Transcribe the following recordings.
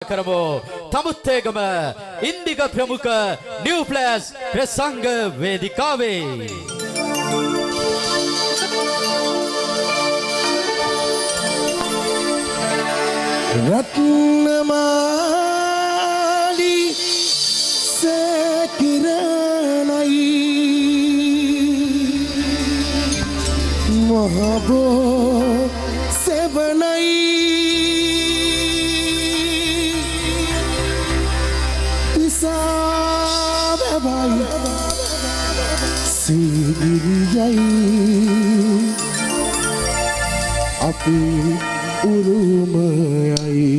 කරමු තමුත්තේගම ඉන්දික ප්‍රමුඛ New plus ප්‍රසංග වේදිකාවේ රත්නමාලි සැකිරණයි මහබෝ සෙවණයි තිසාවැවයි සීගිරියයි අපි උරුමයයි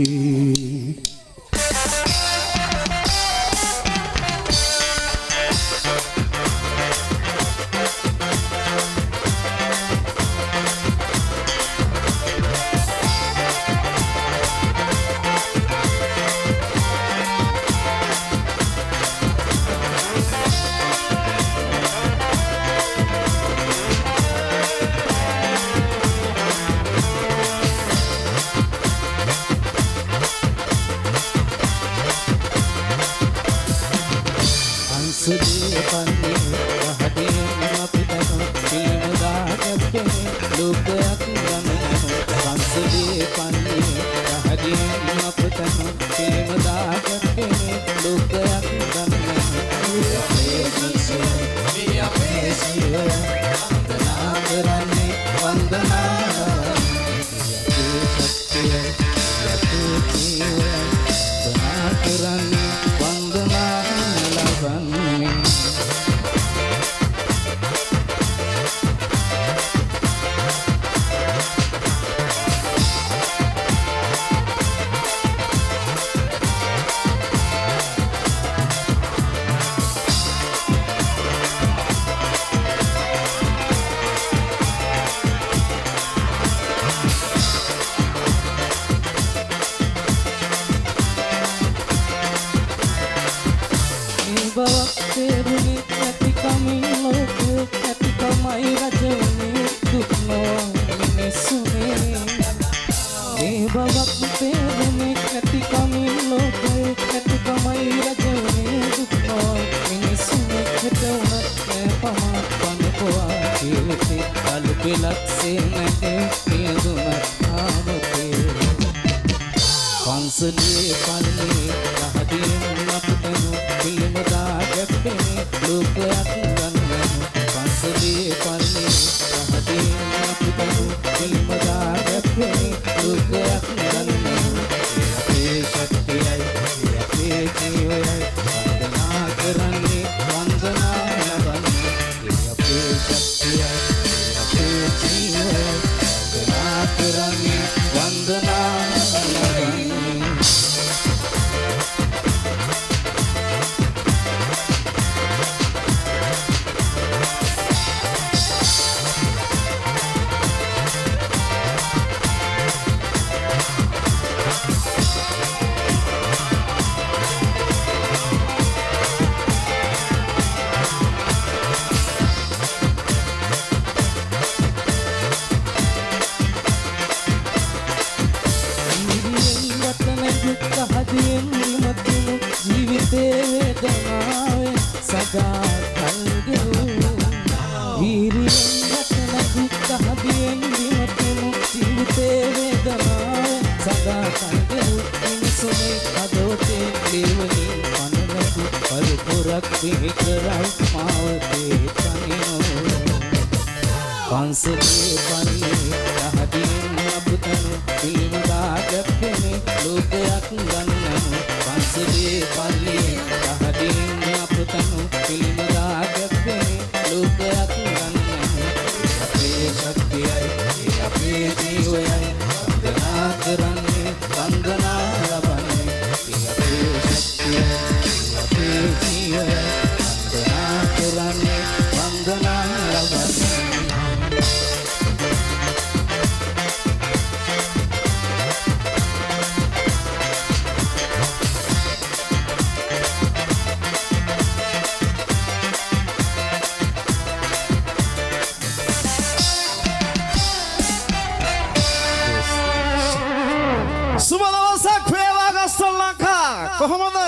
කොහොමද?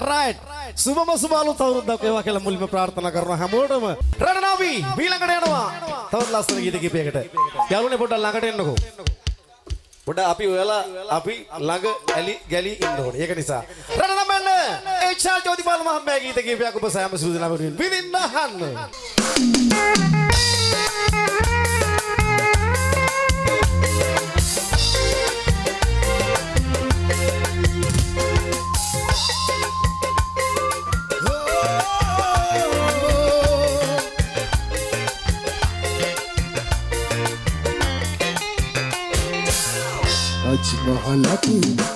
රයිට්. සුබම සුබ අලුත් අවුරුද්දක් වේවා කියලා මුලින්ම ප්‍රාර්ථනා කරනවා හැමෝටම. රණනාවි ඊළඟට යනවා. තවත් ලස්සන ගීත කිහිපයකට. යාළුවනේ පොඩ්ඩක් ළඟට එන්නකෝ. පොඩ්ඩක් අපි ඔයාලා අපි ළඟ ඇලි ගැලි ඉන්න ඕනේ. ඒක නිසා. රණනමන්න එච්.ආර්. ජෝතිපාල මහත්මයා ගීත කිහිපයක් ඔබ සෑම සූදානම් වෙමින් විඳින්න අහන්න. අජ්මහලක්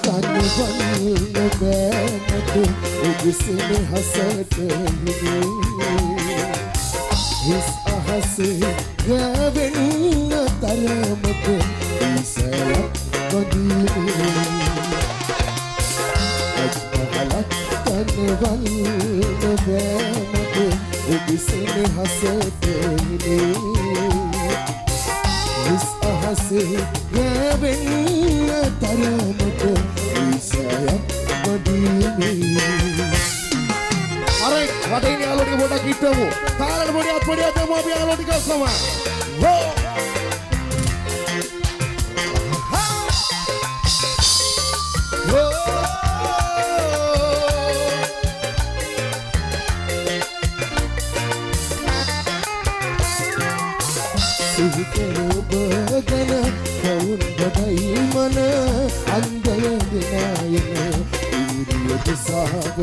තනවන්න බෑමට ඔබසෙන හසට හිස් අහසේ ගෑවෙන්න තරමට ඉසලක් වදී අජ්මහලක් තනවන්න බෑමට ඔබසෙන හසට හිස් අහසේ ගෑවෙන්න තරමට ඉසයක් වදීමේ අරයි වටේ යාළුවෝ ටික පොඩක් හිටමු තාලට පොඩියක් දෙමු අපි යාළුවෝ ටික ඔක්කොම වෝ සිහිකරබගෙන කවුන් බඩයි මන අන්දය දෙනායන ඉරියට සාගන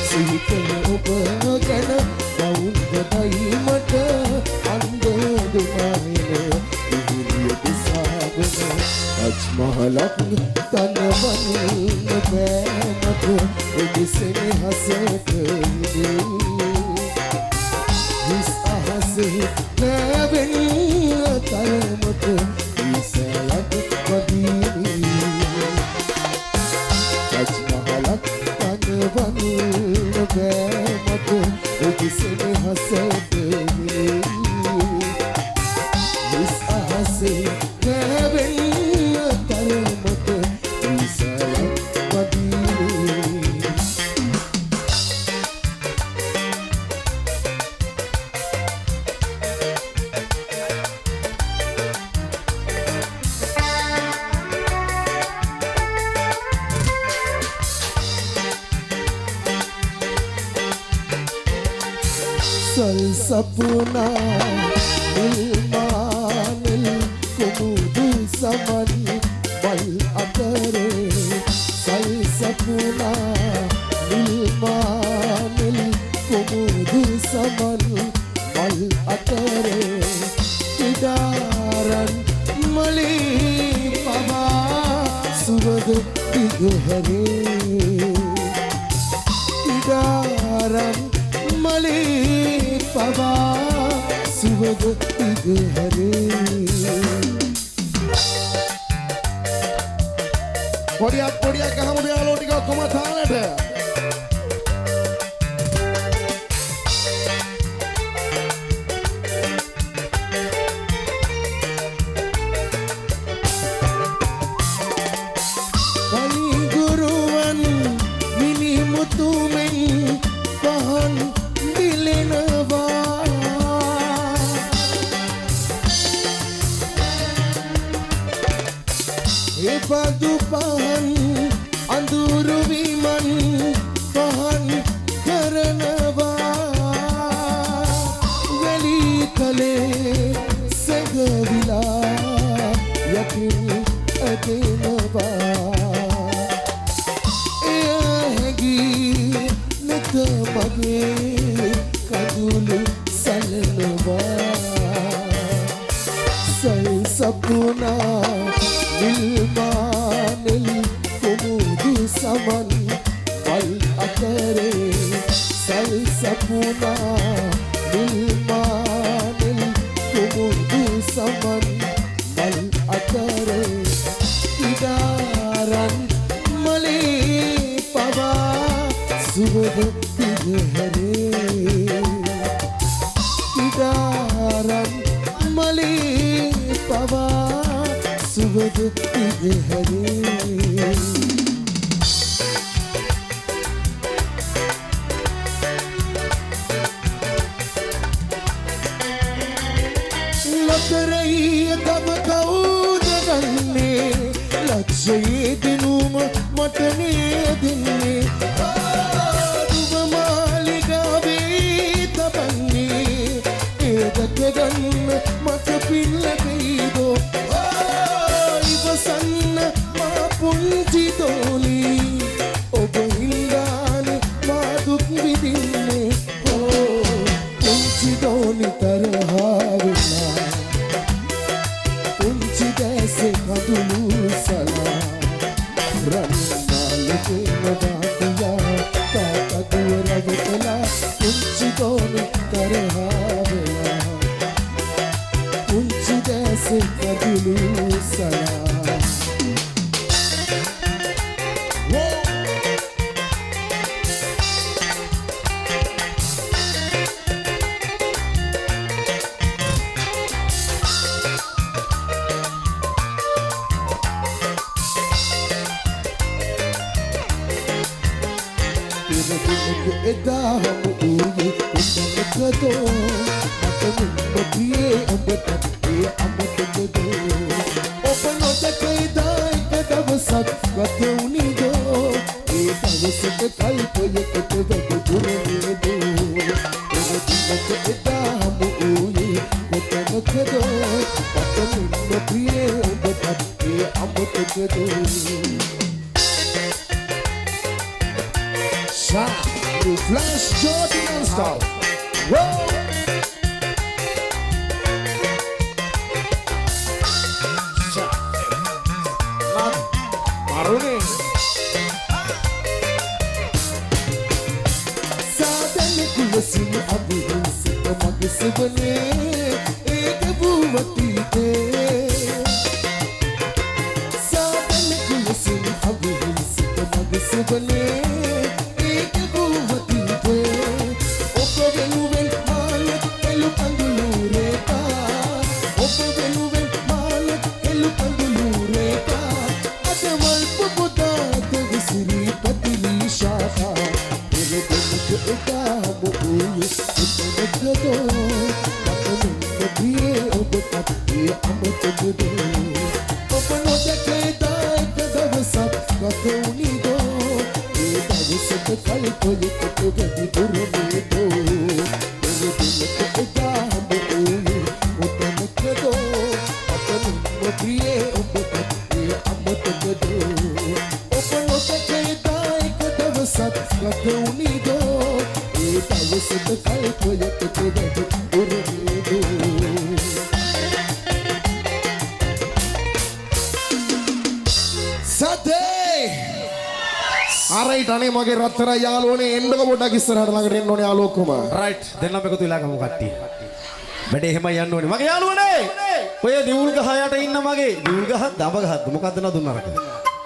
සිහිකරබගෙන කවුන් බඩයි මට අන්දය දෙනායන ඉරියට සාගන අජ්මහලක් තනවන්න බෑමට ඔබසෙන හසට හිස් අහසේ ගෑවෙන්න තරමට ඉසලක් වදීමේ අජ්මහලක් තනවන්න බෑමට ඔබසෙන හසට හිස් අහසේ ගෑවෙන්න තරමට ඉසලක් වදීමේ සල්සපුනා නිල්මානෙල් කුමුදු සමන් වල් අතරේ සල්සපුනා නිල්මානෙල් කුමුදු සමන් වල් අතරේ ඉදාරන් මලී පවා සුවද දිගහරේ ඉදාරන් මලී පවා සුවද දිගහරේ පොඩියක් අහමු යාළුවෝ ටික ඔක්කොම තාලට ගුරුවන් මිනිමුතුමෙන් පහන් දිලෙනවා එපදු පහන් අඳුරු විමන් පහන් කරනවා වැලි කලේ සැඟවිලා යකින් ඇදෙනවා එය හැඟී නැත මගේ කඳුළු සැලෙනවා සල්සපුනා නිල්මානෙල් කුමුදු සමන් වල් අතරේ සල්සපුනා නිල්මානෙල් කුමුදු සමන් වල් අතරේ ඉදාරන් මලේ පවා සුවද දිගහරේ ඉදාරන් මලේ පවා සුවද දිගහරේ කරයි තව කවුද ගන්නේ ලක්ෂයේ දිනුම මට නේදින්නේ දුව මාලිගාවේ තබන්නේ ඒදක ගන්න මට පිල්ල දෙයිදෝ ඉවසන්න මා පුංචි දෝලී ඔබ හින්දානේ මා දුක් විඳින්නේ පුංචි දෝනි තරහා වෙලා පුංචි දැසේ කඳුළු සලා රන්නාලකේ නවාතියා තාතදුව රවටලා පුංචි දෝනි තරහා වෙලා පුංචි දැසේ කඳුළු සලා එදා හමු ඌයේ උඹකදෝ මට මුඹ පියේ ඔබට ඒ අමතකදෝ ඔබ නොදකයිදා එක දවසක් ගත වුණිදෝ ඒ දවසක කල්පයකට වැඩ දුරනේදෝ එවදිනක එදා හමු ඌයේ උඹකදෝ මට මුඹ පියේ ඔබට ඒ අමතකදෝ Flash Jordan and Star. Whoa! Maruni. Saadane kulasini abhi sita magisbane ek buvati te. Saadane kulasini abhi sita magisbane. Alright, අනේ මගේ රත්තරන් යාළුවනේ එන්නකො පොඩ්ඩක් ඉස්සරහට ළඟට එන්න ඕනේ යාළුවෝ කොම. රයිට් දෙන්නම එකතු වෙලා ගමු කට්ටිය. වැඩේ එහෙමයි යන්න ඕනේ. මගේ යාළුවනේ. ඔය දිවුල් ගහ යට ඉන්න මගේ දිවුල් ගහ දඹ ගහද මොකද්ද නදුන්න අරක.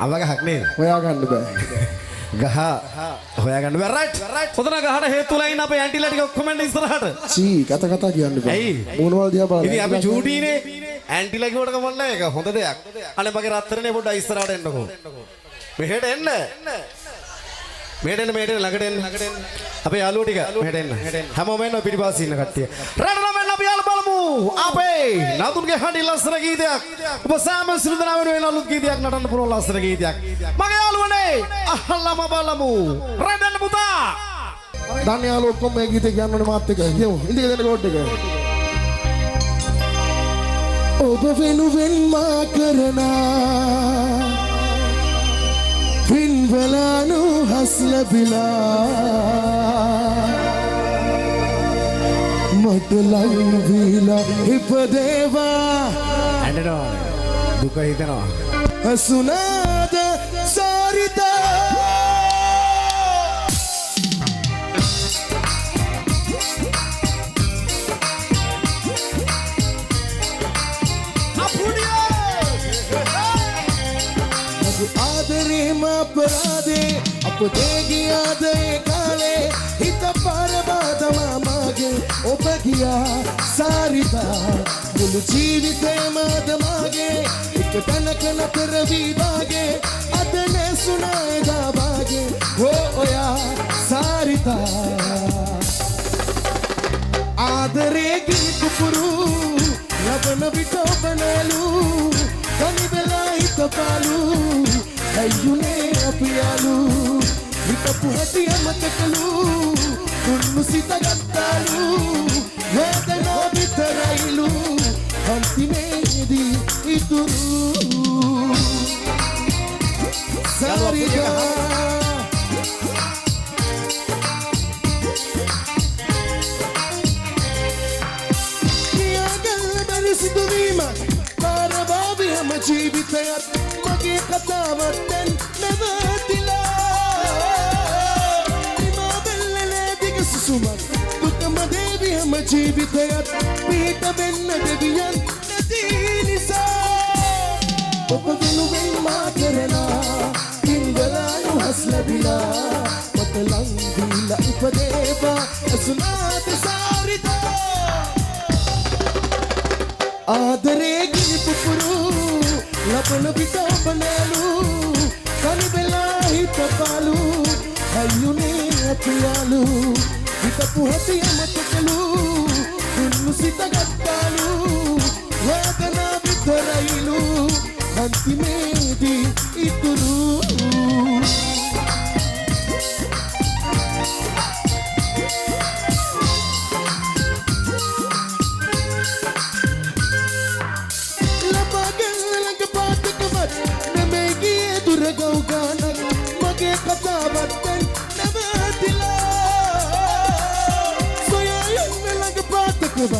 අඹ ගහක් නේද? හොයා ගන්න බෑ. ගහ හොයා ගන්න බෑ. රයිට්. පොතන ගහට හේතුලා ඉන්න අපේ ඇන්ටිලා ටික ඔක්කොම එන්න ඉස්සරහට. චී කතා කියන්න බෑ. ඇයි? මොනවල් දිහා බලන්න. ඉතින් අපි චූටිනේ ඇන්ටිලා කිව්වට කමක් නැහැ. ඒක හොඳ දෙයක්. අනේ මගේ රත්තරනේ පොඩ්ඩක් ඉස්සරහට එන්නකෝ. මෙහෙට එන්න. මෙහෙට එන්න ළඟට එන්න. අපේ යාළුවෝ ටික මෙහෙට එන්න. හැමෝම එන්න පිටිපස්සේ ඉන්න කට්ටිය. රටන මෙන්න අපි යාළු බලමු. අපේ නතුන්ගේ හඬි ලස්සන ගීතයක්. ඔබ සෑම සිරුදනා වෙනුවෙන් අලුත් ගීතයක් නටන්න පුළුවන් ලස්සන ගීතයක්. මගේ යාළුවනේ අහලම බලමු. රටන පුතා. දැන් යාළුවෝ ඔක්කොම මේ ගීතේ කියන්න ඕනේ මාත් එක්ක. කියමු. ඉන්දික දෙන්න කෝඩ් එක. ඔබ වෙනුවෙන් මා කරනා පින්වලානු හස්ලබිලා මට ලංවීලා ඉපදේවා ඇඬනවා දුක හිතෙනවා හසුනාද සාරිතා අපරාදේ අපේ ගියාදේ කාලේ හිත පරබදම මගේ ඔබ ගියා සාරිතා මුළු ජීවිතේම මගේ එක තැනක නතර වී වාගේ අද නැසුණා එදා වාගේ ඔයා සාරිතා ආදරේ ගිනි කුපුරු ලබ ලබන විට ඔබ නෑලු තනි වෙලා හිතපාලු ඇයුනේ අපි යාලු හිතපු හැටි අමතකලු දුන්නු සිත ගත්තාලු වේදනා විතරයිලු අන්තිමේදී ඉතුරු සාරිදා හැම ජීවිතයත් මගේ කතාවත් දැන් නැවතිලා නිමා බෙල්ලලේ දිග සුසුමක් දුකම දේවි හැම ජීවිතයත් පිහිට වෙන්න දෙවියන් නැති නිසා ඔබ වෙනුවෙන් මා කරනා පින්වලානු හස් ලැබිලා මට ලං දීලා ඉපදේවා ඇසුනාද සාරිතා ආදරේ ගිනි පුපුරු ලබන විට ඔබ නෑලු තනි වෙලා හිතපාලු අයියුනේ අපි යාලු හිතපු හැටි අමතකලු දුන්නු සිත ගත්තාලු වේදනා විතරයිලු අන්තිමේදී ඉතුරු මගේ කතාවත් දැන් නැවතිලා සොයයන් ළඟ පාතකවත්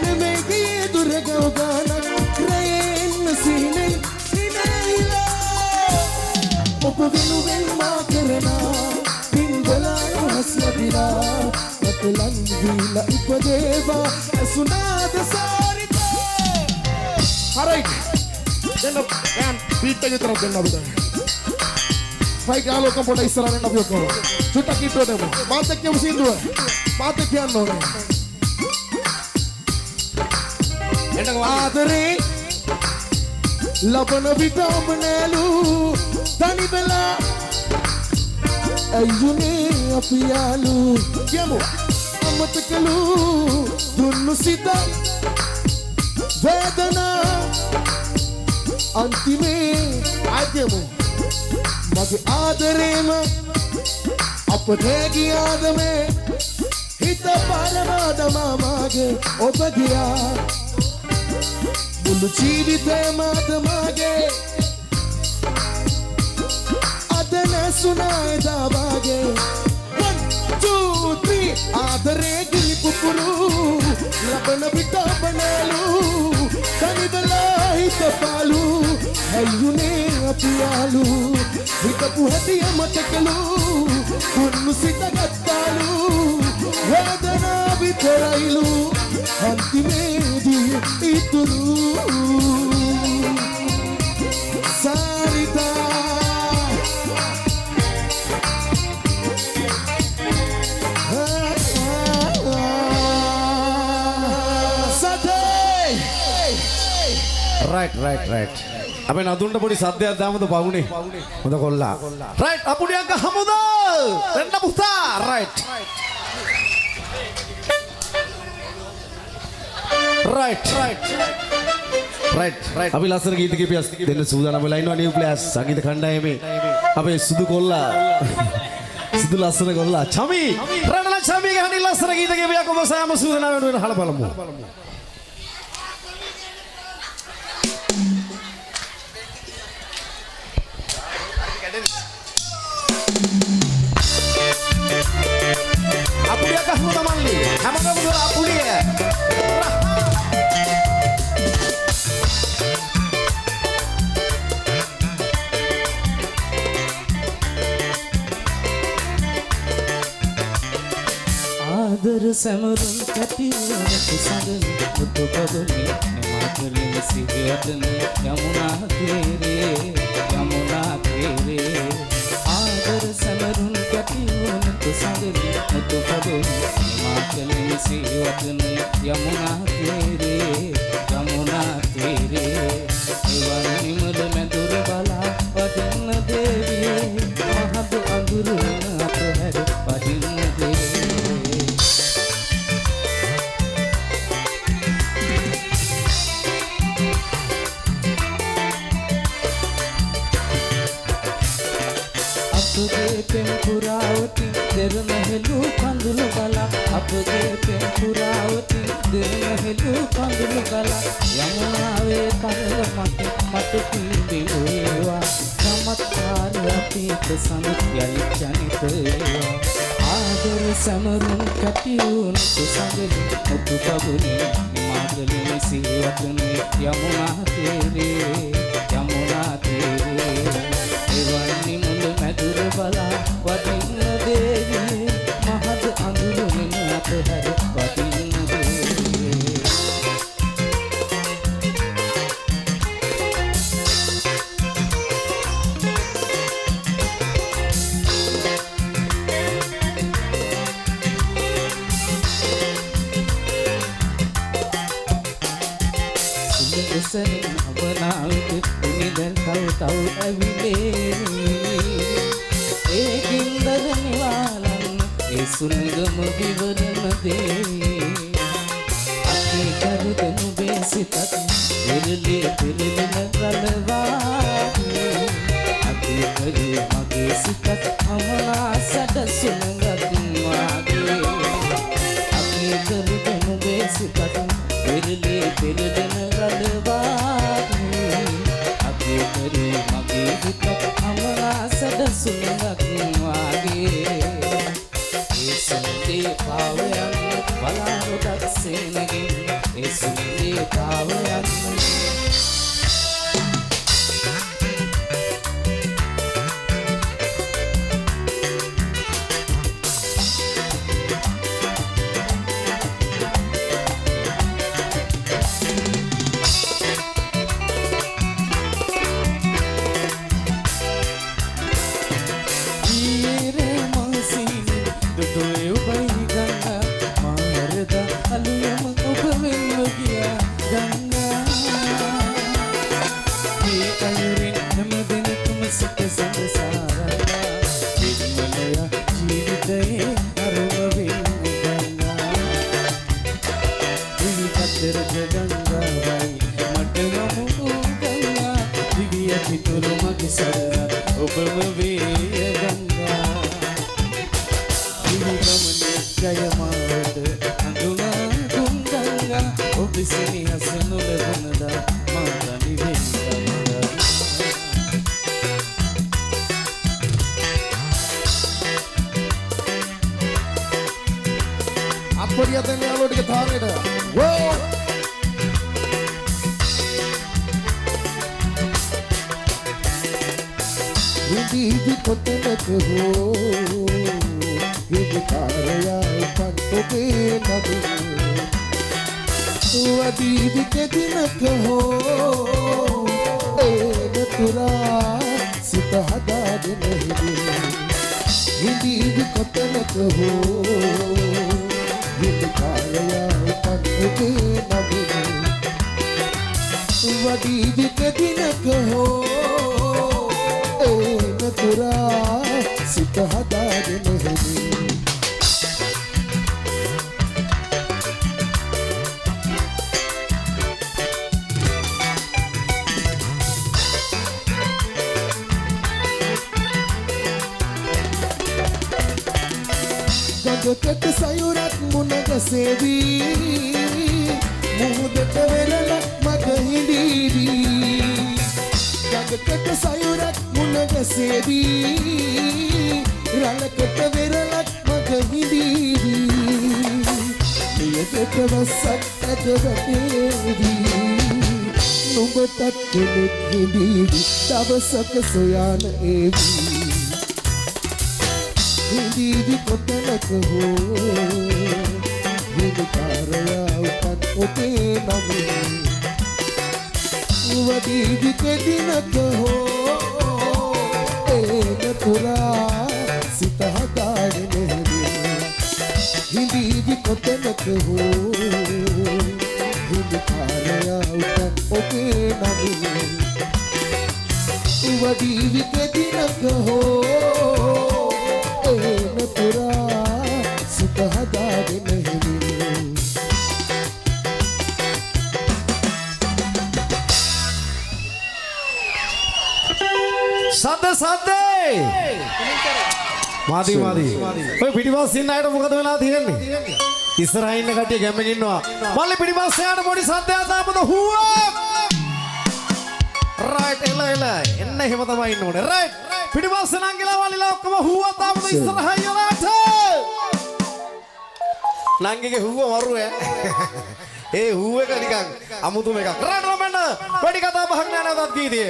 නෙමෙයි ගියේ දුර ගව ගානක් රැයෙන් සීනෙන් සිනයිලා ඔබ වෙනුවෙන් මා කරනා පින්වලා හස් ලැබිලා මට ලං දීලා ඉපදේවා ඇසුනාද සාරිතා හරයි දෙන්න යන් බීට් එක විතරක් දෙන්න අපිට Baik kalau kamu pada istirahat nabi aku, sudah gitu deh, batek yang mesin dua, batek yang nol. Adere, labana vita menelu, tani bela, ayune apialu, kamu amat kelu, dunu sita, vedana, antime, ajamu. මගේ ආදරේම අපේ ගියාදමේ හිත බලනද මාගේ ඔබ ගියා මුළු ජීවිතේම මාගේ අද නැසුණා එදා වාගේ 1 2 3 ආදරේ ගිනි පුපුරු ලබන විට බනලු තනි වෙලා හිතපාලු ඇයුනේ අපි යාලු හිතපු හැටි අමතකලු දුන්නු සිත ගත්තාලු වේදනා විතරයිලු අන්තිමේදී ඉතුරු සාරිතා right. අපි නදුන්ට පොඩි සද්දයක් දාමුද පවුනේ. හොඳ කොල්ලා. right අපුඩියක් ගහමුද? රෙන්න පුතා. right. අපි ලස්සන ගීත කීපයක් දෙන්න සූදානම් වෙලා ඉන්නවා නිව් ප්ලෑස් සංගීත කණ්ඩායමේ. අපේ සුදු කොල්ලා. සුදු ලස්සන කොල්ලා. චමි. රණලා චමි ගහනි ලස්සන ගීත කීපයක් ඔබ සෑම සූදානම් වෙන හල බලමු. Apulia kahmu tamanli, hamaka mudur apulia. ආදර සමරුන් කැටිවන කුසගල මුතු පොදොලි නමාකලින් සිහියතන යමුනා තේරේ ආදර සමරුන් කැටිවන කුසගල මුතු පොදොලි නමාකලින් සිහියතන යමුනා තේරේ එවන් නිමල මැදුර බලා වදින්න දේවියේ මහත් අඳුර වෙන අපහැර වදින්න දේවියේ පෙම් පුරාවතින් දෙරමහෙලු කඳුළු ගලා අපගේ පෙම් පුරාවතින් දෙරමහෙලු කඳුළු ගලා යමුනාවේ තරල මට පිළිඹු වේවා චමත්කාර අපිට සමුත් යලි ජනිත වේවා ආදර සමරුන් කටියුන් සුසඳලි මුතු බබුනි මාගලි සිවතුනේ යමුනා තේරේ එවන්නි මුළු මැදුර බලා වදින්න දේවී මහද අඳුරු මෙන අපහැර වදින්න දේවී සුළුසෙන් අවනාවිත උනිදන් තව ඇවිලේ ඒකින්දර නිවාලන් ඒ සුන්ගම විවරණ දේ අකේ කරුදනු බේසිතත් එරලේ පෙරලෙන රලවා අකේ කරු මගේ සිතත් අමලා සැඩ සුනගත් වාගේ අකේ කරුදනු බේසිතත් එරලේ පෙරලෙන රලවා අකේ කරු මගේ සිතත් අමලා සැඩ සුනගත් වාගේ ඒ සුන්දේ පාවයන් බලාරොඩක් සේනගින් ඒ සුන්දේ පාවයන් අපරියතෙන් යාළුවෝ ටික තාරේට වෝ විදි කොතනක හෝ විකාරයා උපන් ඔබේ නබි වදීවි කෙදිනක හෝ ඒ නතුරා සිත හදාගෙන විදි කොතනක හෝ විකාරයා උපන් ඔබේ නබි වදීවි කෙදිනක හෝ නතුරා සිත හදාගෙන ගඟකට සයුරක් මුණග සේවී මුහුදට වෙරළක් මග හිඳීවී ගඟකට සයුරක් මුණග සේවී රළකට වෙරළක් මග හිඳීවී නියතට වස්සක් ඇද වැටේවී නුඹටත් කෙනෙක් හිඳීවී දවසක සොයාන ඒවී හිඳීවි කොතනක හෝ විකාරයා උපන් ඔබේ නමේ වදීවි කෙදිනක හෝ ඒ නතුරා සිත හදාගෙන හිඳීවි කොතනක හෝ විකාරයා උපන් ඔබේ නමේ වදීවි කෙදිනක හෝ නතුරා සිත හදාගෙන සද්ද මාදි ඔය පිටිපස්ස ඉන්න අයට මොකද වෙලා තියෙන්නේ? ඉස්සරහින් ඉන්න කට්ටිය ගැම්මෙන් ඉන්නවා. මල්ලි පිටිපස්ස යාට පොඩි සද්දයක් දාපොද හුවා. රයිට් එල එන්න එහෙම තමයි ඉන්න ඕනේ. රයිට් පිටිපස්ස නංගිලා වලිලා ඔක්කොම හුවා දාපොද ඉස්සරහින් යලාට. නංගිගේ හුව මරුවේ. ඒ හුව එක නිකන් අමුතුම එකක්. රයිට් රමන්න වැඩි කතා බහක් නෑ නේද ගීතය.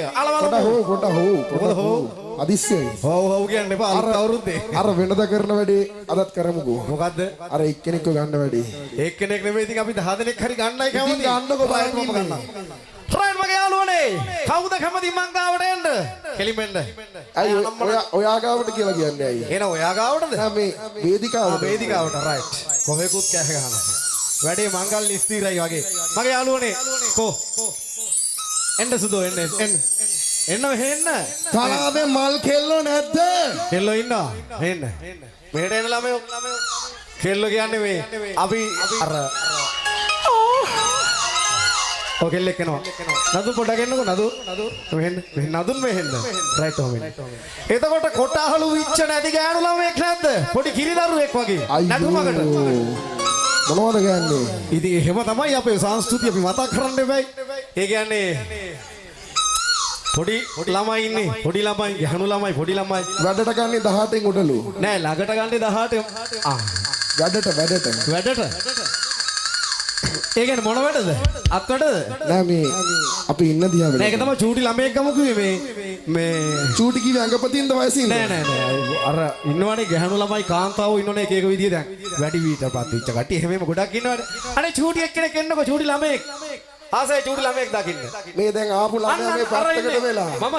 කොට හෝ මොකද හෝ අදිස්සෙයි. හොව් කියන්න එපා අර අවුරුද්දේ. අර වෙනද කරන වැඩේ අදත් කරමුකෝ. මොකද්ද? අර එක්කෙනෙක්ව ගන්න වැඩේ. එක්කෙනෙක් නෙමෙයි ඉතින් අපි 10 දෙනෙක් හරි ගන්නයි කැමති. ඉතින් ගන්නකෝ බයත් මම ගන්නම්. රයිට් මගේ යාළුවනේ. කවුද කැමති මං ගාවට එන්න? කෙලිමෙන්න. අයි ඔයා ගාවට කියලා කියන්නේ අයි. එන ඔයා ගාවටද? නෑ මේ වේදිකාවට. වේදිකාවට රයිට්. කොහෙකුත් කෑ ගහනවා. වැඩේ මංගල් ස්ථිරයි වගේ. මගේ යාළුවනේ කො එන්න සුදෝ එන්න මෙහෙන්න. කලාවේ මල් කෙල්ලෝ නැද්ද? කෙල්ලෝ ඉන්නවා. එන්න. මෙහෙට එන්න ළමයෝ. කෙල්ලෝ කියන්නේ මේ අපි අර ඔය කෙල්ලෙක් එනවා. නදු පොඩක් එන්නකෝ නදු. මෙහෙන්න. නදුන් මෙහෙන්න. රයිට් ඔහොම. එතකොට කොටහළු විච්ච නැති ගෑනු ළමෙක් නැද්ද? පොඩි කිරිදරුවෙක් වගේ. නැටුමකට. මොනවද කියන්නේ? ඉතින් එහෙම තමයි අපේ සංස්කෘතිය අපි මතක් කරන්න එපයි. ඒ කියන්නේ පොඩි ළමයි ඉන්නේ. පොඩි ළමයි, ගැහණු ළමයි, පොඩි ළමයි. වැඩට ගන්නේ 18න් උඩලු. නෑ ළඟට ගන්නේ 18. වැඩට. ඒ කියන්නේ මොන වැඩද? අත් වැඩද? නෑ මේ අපි ඉන්න දිහා වැඩ. නෑ ඒක තමයි චූටි ළමයෙක් ගමුකුවේ මේ චූටි කිව්වේ අඟපතින්ද වයසින්ද? නෑ අර ඉන්නවනේ ගැහණු ළමයි කාන්තාවෝ ඉන්නවනේ එක විදිය දැන් වැඩි වීටපත් වෙච්ච කට්ටිය එහෙමම ගොඩක් ඉන්නවනේ. අනේ චූටි එක්කෙනෙක් එන්නකෝ චූටි ළමයෙක්. ආසයි චූටි ළමයෙක් දකින්න. මේ දැන් ආපු ළමයා මේ පැත්තකට වෙලා. මම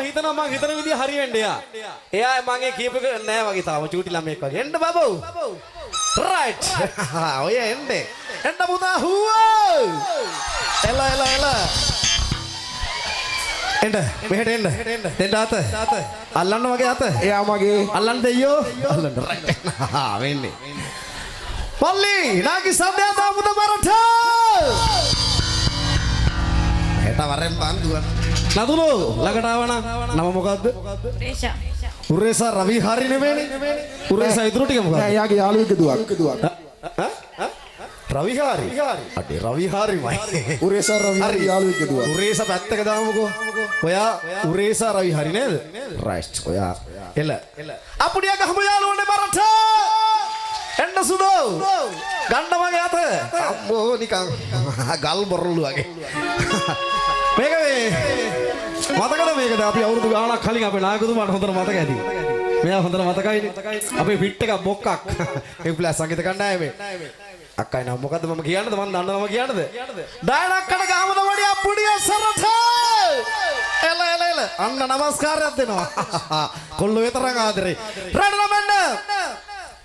හිතන විදිය හරි වෙන්න එයා මගේ කියපක නෑ වගේ තාම චූටි ළමයෙක් වගේ. එන්න බබෝ. රයිට්. ඔය එන්නේ. එන්න පුතා හුවෝ. එල. එන්න මෙහෙට එන්න. දෙන්න අත. අල්ලන්න වගේ අත. එයා මගේ. අල්ලන්න දෙයියෝ. අල්ලන්න රයිට්. වෙන්නේ. පල්ලි නාකි සද්දය දාපුද බරට. හෙට වරෙන් බන්දුවා. නදුලෝ ළඟට ආවනම් නම මොකද්ද? උරේසා රවි හරි නෙමෙයිනේ. උරේසා ඉතුරු ටික මොකක්ද? නෑ එයාගේ යාළුවෙක්ගේ දුවක්. රවි හරි. අඩේ රවි හරිමයි. උරේසා රවි හරි යාළුවෙක්ගේ දුවක්. උරේසා පැත්තක දාමුකෝ. ඔයා උරේසා රවි හරි නේද? රයිට්. ඔයා එල. අපුඩිය ගහමු යාළුවනේ බරට. එන්න සුදෝ. ගන්න මගේ අත. අම්මෝ නිකන් ගල් බොරළු වගේ. මේක මතකද මේකද අපි අවුරුදු ගාණක් කලින් අපේ නායකතුමාට හොඳට මතක ඇති. මෙයා හොඳට මතකයිනේ. අපේ පිට් එක මොකක්. ඒ ප්ලස් සංගීත කණ්ඩායමේ. අක්කයි නම මොකද්ද මම කියන්නද මම දන්න නම කියන්නද? ඩයලොක්කට ගාමද වඩි අප්පුඩිය සරත. එල. අන්න නමස්කාරයක් දෙනවා. කොල්ලෝ විතරක් ආදරේ. රණරමන්න.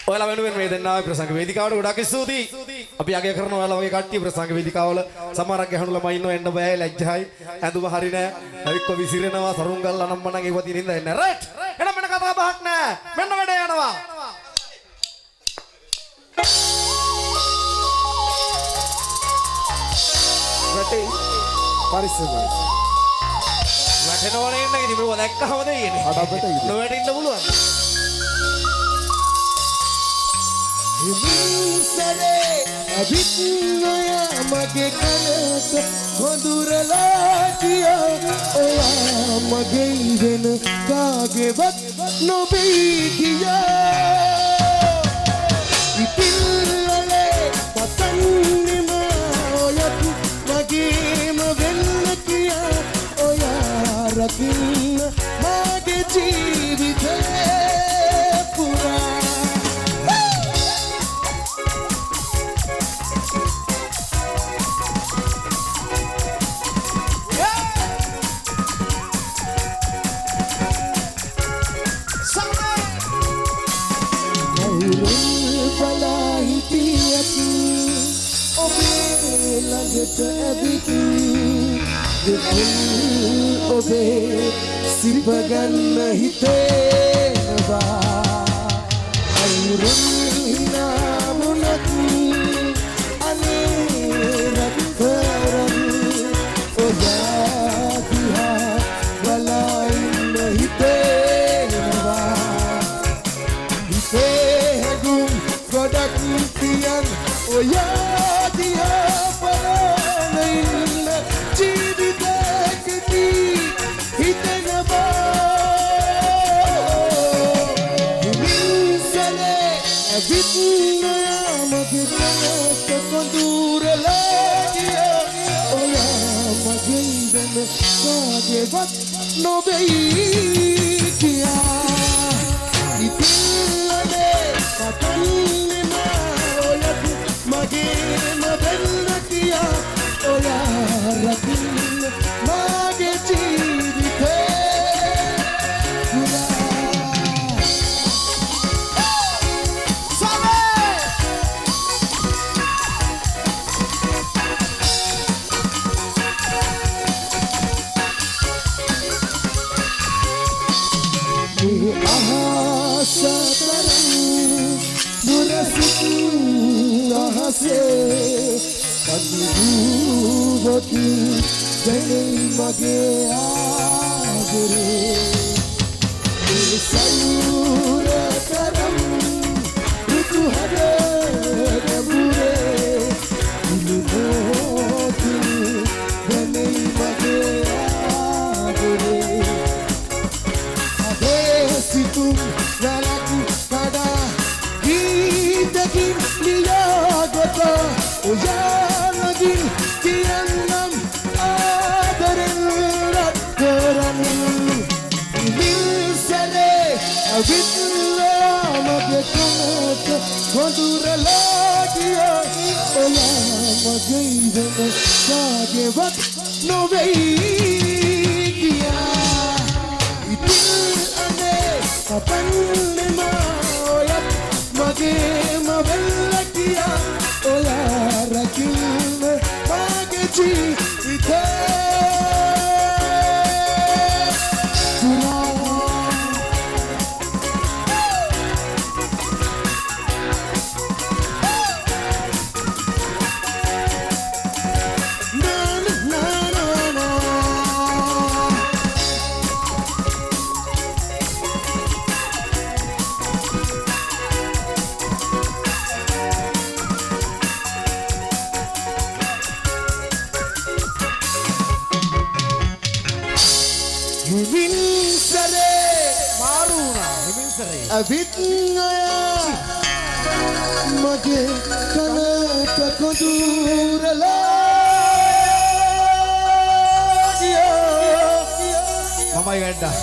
ඔයාලා වෙනුවෙන් මේ දෙන්නා ප්‍රසංග වේදිකාවට ගොඩක් ස්තුතියි. අපි අගය කරන ඔයාලා වගේ කට්ටිය ප්‍රසංග වේදිකාවල සමහරක් ගැහණු ළමයි ඉන්නව එන්න බෑ ලැජ්ජයි. ඇඳුම හරි නෑ. එක්ක විසිරෙනවා සරුංගල් අනම්මනම් ඒව තියෙන ඉඳ එන්න. රයිට්. එහෙනම් මෙන්න කතා බහක් නෑ. මෙන්න වැඩේ යනවා. රටේ පරිස්සමයි. වැටෙනවනේ ඉන්න ඉතින් මේක දැක්කම දෙයිනේ. අඩපට ඉන්න. නොවැටෙන්න පුළුවන්. ඉමිසරේ අවිත්නෝයා මගේ කනට හොඳුරලා කියා ඔයා මගේ වෙන කාගේවත් නොබී කියා ඉතිල්ලලේ පතන්නෙම ඔයත් මගේම වෙන්න කියා ඔයා රකින්න මගේ ජීවිතේ පුරා ඔබේ සිපගන්න හිතේවා අයුරුන් හිනාමුණත් අනේරත් කරන් ඔයා දිහා බලන්න හිතේවා ඉතේගුම් ගොඩක් තියන් ඔයා දිහා බලන ඉන්න ජීවිතයකදී හිතෙනවා හිමිසනේ ඇවිත්නයා මගේ කනට කොඳුරලා ගියා ඔයා මගේ ඉඳන් කාගේවත් නොබෙයි කියා ඉතිල්ලනේ පතන්නේ ඔයත් මගේම වෙන්න කියා ඔයා රකින්න මගේ ජීවිතේ පුරා මගේ ආදරේ ඒ සයුර කරම් ඍතු හදේ ගබුරේ ඉලුමෝති වෙනේ මගේ ආදරේ අදේ සිතුම් වැලක් කඩා ගීතකින් ලියාගත ඔයාලගින් කියන්නම් විත්ලා මගේ කනට කොඳුරලා ගියා ඔයා මගේ ඉඳන් කාගේවත් නොවෙයි කියා ඉතින් අනේ අපන්නේ ඔයත් මගේම වෙල්ල කියා ඔයා රකින්න මගේ ජීවිතේ අවිත්නයා මගේ කනට කොඳුරලා ගියා මමයි වැඩ්ඩා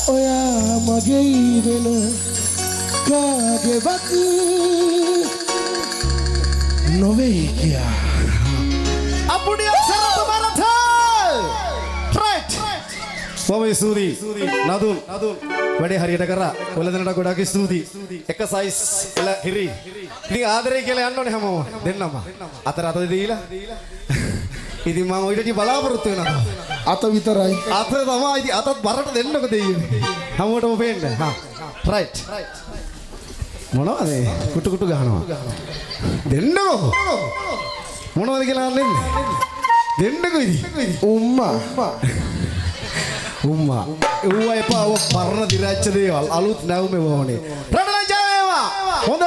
ඔයා මගේ වෙන කාගේවත් නොවේ කියා අපුඩි අක්ෂර තුමාරට රයිට් බොහොම ස්තුතියි නදුන් වැඩේ හරියට කරා ඔයලදෙනට ගොඩාක් ස්තුතියි එක සයිස් එල හිරි ඉතින් ආදරේ කියලා යන්න ඕනේ හැමෝම දෙන්නම අතර අත දීලා ඉතින් මම ඔයිටදී බලාපොරොත්තු වෙනවා අත විතරයි අත තමයි ඉතින් අතත් බරට දෙන්නකො දෙයියනේ හැමෝටම පේන්න හා රයිට් මොනවද කුටු කුටු ගහනවා දෙන්නකො මොනවද කියලා අහන්නේ දෙන්නකො ඉතින් උම්මා උම්මා ඌවා එපා ඔය පරණ දිරච්ච දේවල් අලුත් නැවුමේ වෝනේ රටන ජය වේවා හොඳ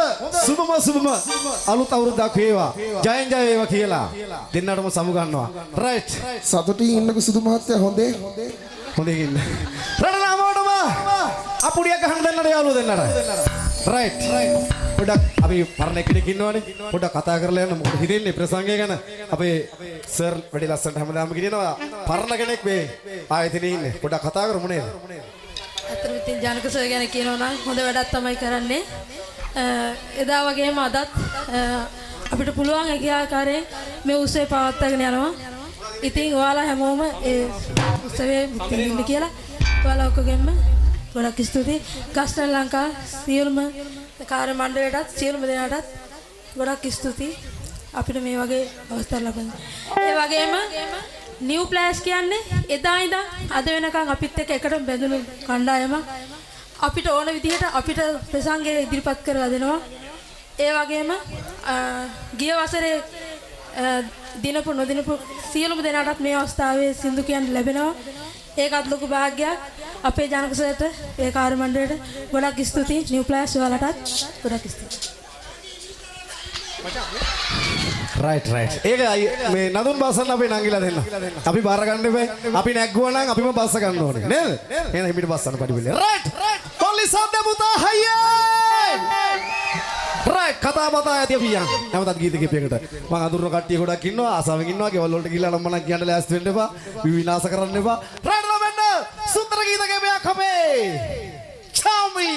සුබම අලුත් අවුරුද්දක් වේවා ජයෙන් ජය වේවා කියලා දෙන්නටම සමු ගන්නවා රයිට් සතුටින් ඉන්නකෝ සුදු මහත්තයා හොඳේ හොඳේ ඉන්න රටන අමෝටම අපුඩියක් ගහන්න දෙන්නට යාළුවෝ දෙන්නට රයිට් පොඩක් අපි පරණ කෙනෙක් ඉන්නවනේ පොඩක් කතා කරලා යන්න මොකද හිතෙන්නේ ප්‍රසංගය ගැන අපේ සර් වැඩි ලස්සනට හැමදාම කියනවා පරණ කෙනෙක් මේ ආයතනයේ ඉන්නේ පොඩක් කතා කරමු නේද අතන ඉතින් ජනක සර් ගැන කියනවා නම් හොඳ වැඩක් තමයි කරන්නේ එදා වගේම අදත් අපිට පුළුවන් ඒ ආකාරයෙන් මේ උත්සවය පවත්වාගෙන යනවා ඉතින් ඔයාලා හැමෝම ඒ උත්සවයේ ඉන්න කියලා ඔයාලා ඔක්කොගෙම ගොඩක් ස්තුතියි ගස්ටන් ලංකා සියලුම කාර්ය මණ්ඩලයටත් සියලුම දෙනාටත් ගොඩක් ස්තුතියි අපිට මේ වගේ අවස්ථා ලැබෙන. ඒ වගේම නිව් ප්ලෑෂ් කියන්නේ එදා ඉඳන් අද වෙනකන් අපිත් එක්ක එකට බැඳුණු කණ්ඩායම අපිට ඕන විදිහට අපිට ප්‍රසංගය ඉදිරිපත් කරලා දෙනවා. ඒ වගේම ගිය වසරේ දිනපු නොදිනපු සියලුම දෙනාටත් මේ අවස්ථාවේ සින්දු කියන්න ලැබෙනවා. ඒකත් ලොකු භාග්‍යයක්. අපේ ජනකසයට ඒ කාර්ය මණ්ඩලයට ගොඩක් ස්තුතියි. නිව් ප්ලෑස් ඔයාලටත් ගොඩක් ස්තුතියි. රයිට් ඒක මේ නදුන් බස්සන්න අපේ නංගිලා දෙන්න. අපි බාර ගන්න එපා. අපි නැග්ගුවා නම් අපිම බස්ස ගන්න ඕනේ නේද? එහෙනම් හිමිට බස්සන්න පරිවිල්ල. රයිට් පොලිස් සද්ද පුතා හයියේ. රයිට් කතා බතා ඇති අපි යන්. නැවතත් ගීත කිපයකට. මම අඳුරන කට්ටිය ගොඩක් ඉන්නවා. ආසාවෙන් ඉන්නවා. ගෙවල් වලට ගිහලා නම් මම කියන්න ලෑස්ති වෙන්න එපා. විනාශ කරන්න එපා. රයිට් ලබන්න. සුන්දර ගීත කිපයක් අපේ. චාමි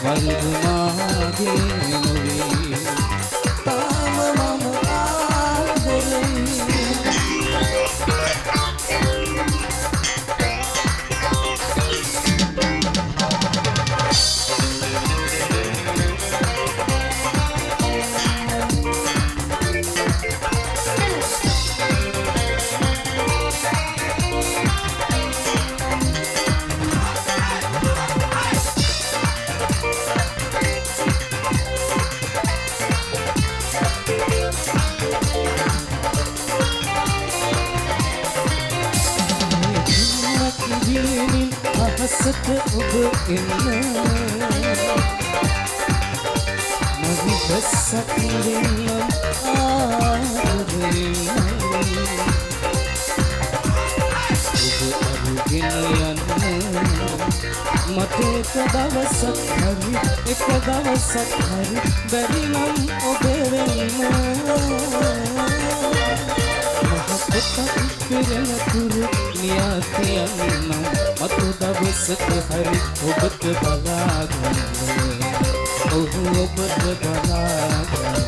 වල්ගුමාගේ නොවේ තාම මම ආදරේ අහසට ඔබ එන්න මවි බස්සක් දෙන්නම් ආදරෙන් ඔබ අරුගෙන යන්න මට එක දවසක් හරි බැරි නම් ඔබ වෙන්න මහපොතක් පෙරෙන තුරු නියතියන්නම් මතු දවසක හරි ඔබට බලාගන්න ඔහු ඔබට බලාගන්න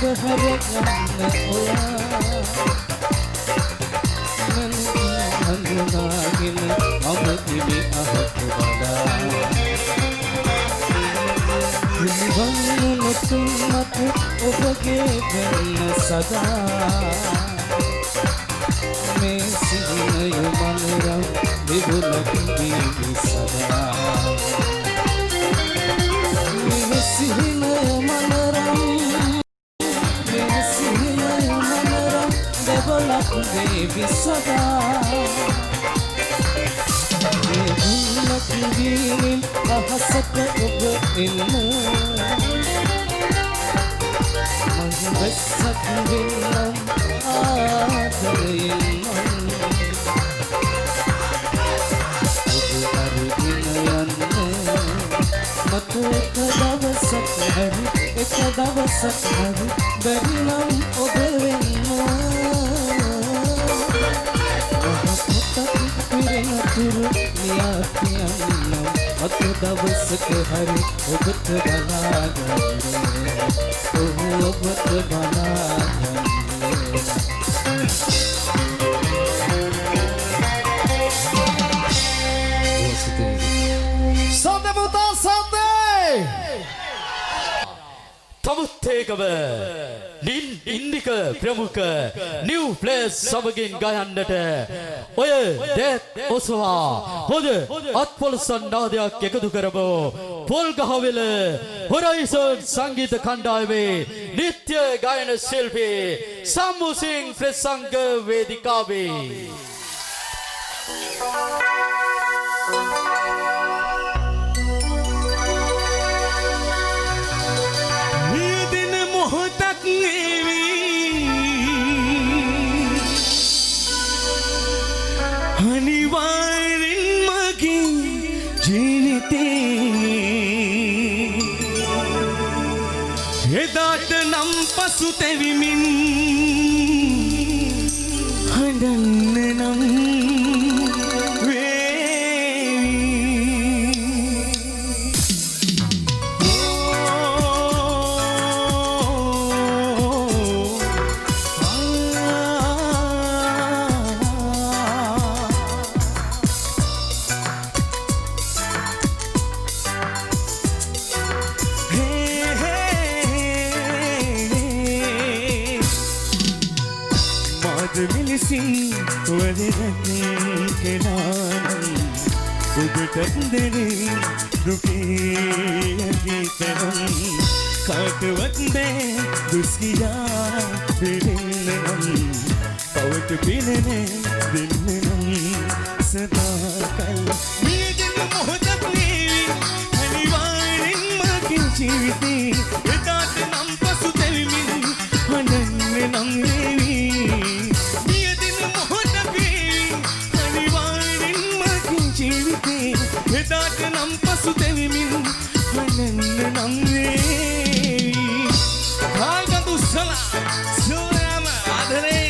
මගහර යන්න ඔයා මන හඳුනාගෙන මම ඉමි අහක බලා නිවන්න නොතුන් මත ඔබගේ වෙන්න සදා මේ සිහිනය මනරම් විබුලක් වී සදා මේ සිහිනය මනරම් Baby sada Yebunak dinin ahasat ob inna Mahbesak dinam aadayin Ob arugin yanna Matu ek davasak hari Barinam ob inna තුරු නියතියන්නම් අත දවසක හරි ඔබට බලාගන්න ඔබට බලාගන්න සද්ද පුතා සද්ද තමුත්තේකම ඉන්දික ප්‍රමුඛ නිව් ප්ලේස් සමගින් ගයන්නට ඔය දෙත් ඔසවා හොඳ අත්පොලසන් නාදයක් එකතු කරමු පොල්ගහවෙල හොරයිසන් සංගීත කණ්ඩායමේ නිත්‍ය ගායන ශිල්පී සම්මු සිං ප්‍රසංග වේදිකාවේ මොහොතක් අනිවාර්යෙන් මගේ ජීවිතේ එදාට නම් පසුතැවිමින් හඬන්න නම් Tendere duke gitaram kaatwande duskiya bilinam pawat pilene dilnam sada kal meedin mohadat nevi aniwarin mage ජීවිතේ එදාට නම් පසු තැවිමින් හඬන්නේ නම් වේවි මියදින මොහොතකේ අනිවාර්යෙන් මගේ ජීවිතේ එදාට නම් පසු තැවිමින් හඬන්නේ නම් වේවි කාගඳු සලා සෝරම ආදරේ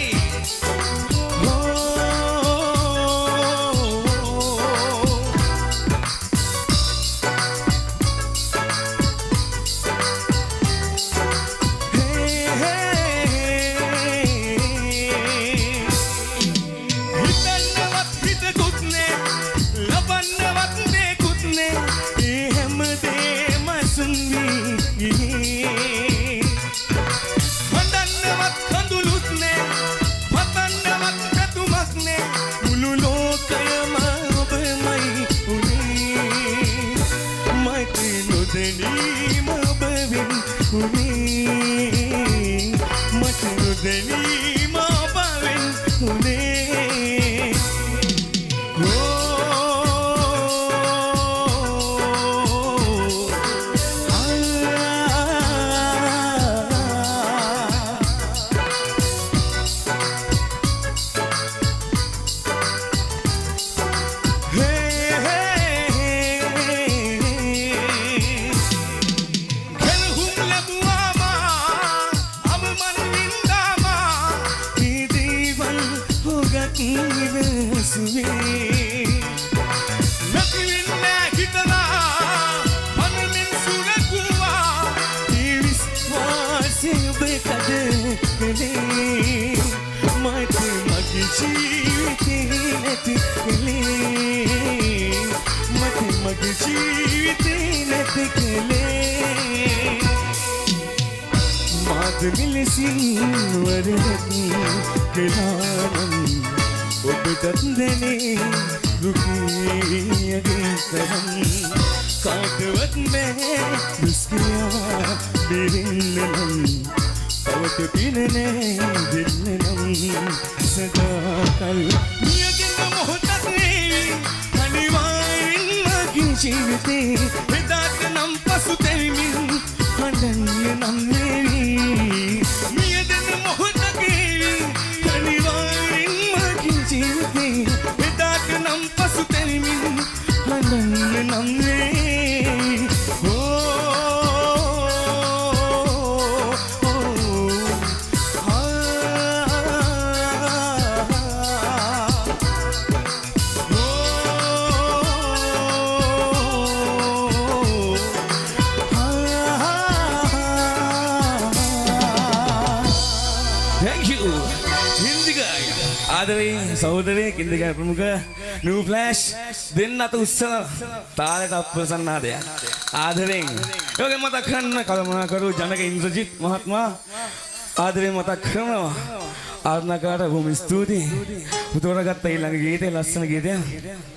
සහෝදරයෙක් ඉන්දිකා ප්‍රමුඛ නිව් ෆ්ලෑෂ් දෙන්නත උත්සව තාලයට අප්‍රසන්නාදයක් ආදරෙන් ඔයගෙන් මතක් කරන්න කළමනාකරු ජනක ඉන්ද්‍රජිත් මහත්මයා ආදරෙන් මතක් කරනවා ආරණකාට බොහොම ස්තුතියි උතෝරගත්ත ඊළඟ ගීතේ ලස්සන ගීතයක්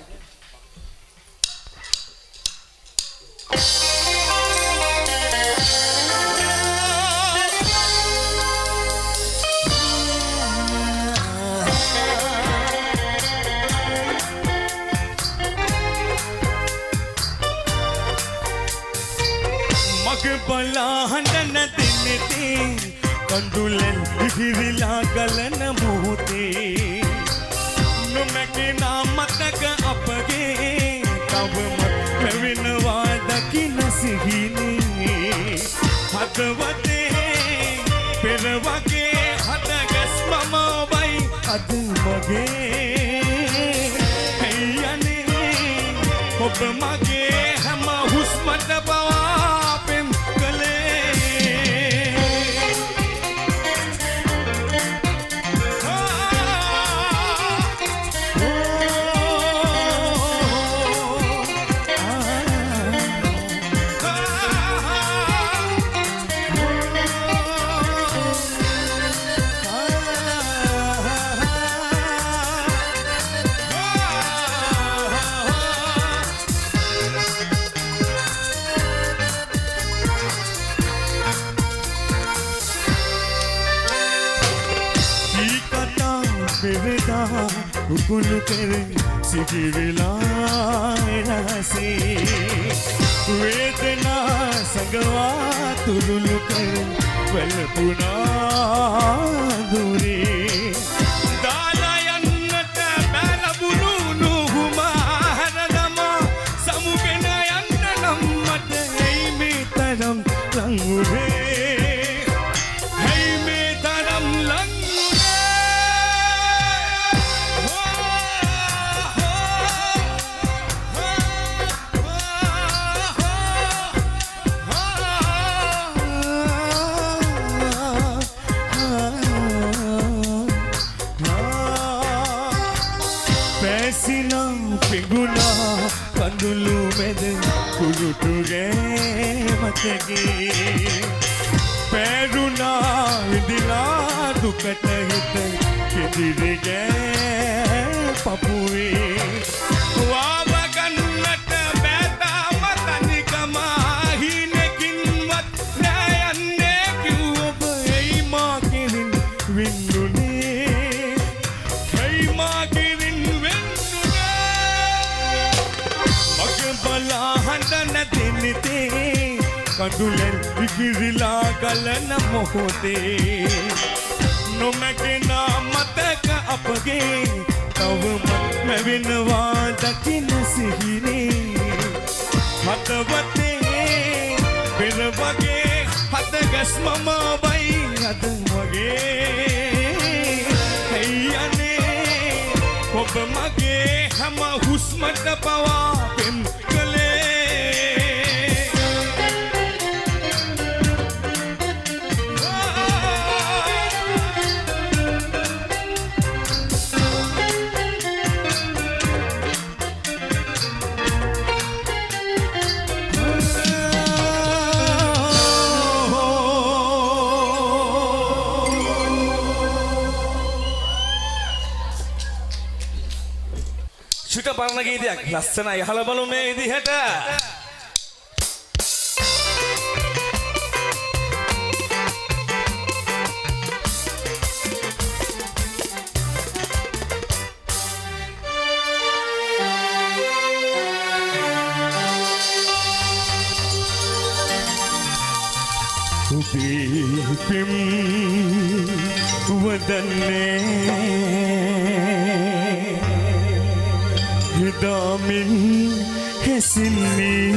බලහඬන දෙනෙතේ කඳුලෙන් ඉහිරිලා ගලන මොහොතේ නොමැකෙනා මතක අපගේ තවම පැවෙනවා දකින සිහිනේ හදවතේ පෙර වගේ හදගස් මම වයි අද මගේ ඇයනේ ඔබ මගේ හැම හුස්මට බවා උකුණු පෙර සිටිවිලා එනසේ වේදනා සංගවා තුරුළු කර වැළපුණා දුරේ දාලා යන්නට බැලබුණු නුහුමා හැරදමා සමුගෙන යන්න නම් මට එයි මේ තරම් ලංගුරේ එයි මේ තරම් පැසිනම් පිඟුණා කඳුළු මැද කුළුටුගේ මතගේ පැරුණා විදිලා දුකට හිත කෙදිරිගේ පපුවේ වාවගන්නට බෑතාම තනිකම හිනකින්වත් නෑයන්නේ කිව්වොබ එයි මා කෙරින් වින්දුනේ එයි මා කෙරින් බලා හඬන දෙනිතේ කඳුලෙන් විකිරිලා ගලන මොහොතේ නොමැකෙන මතක අපගේ තවම මැවෙනවා දකින සිහිනේ හතවතේ පෙර වගේ හත ගැස්මම බයි අද වගේ ඇයි අනේ ඔබ මගේ හැම හුස්මට පවා පෙම් චුට පරණ ගීතයක් ලස්සනයි අහලා බලමු මේ විදිහට ඔබේ පෙම් වදන්නේ හිදාමින් හැසින්නේ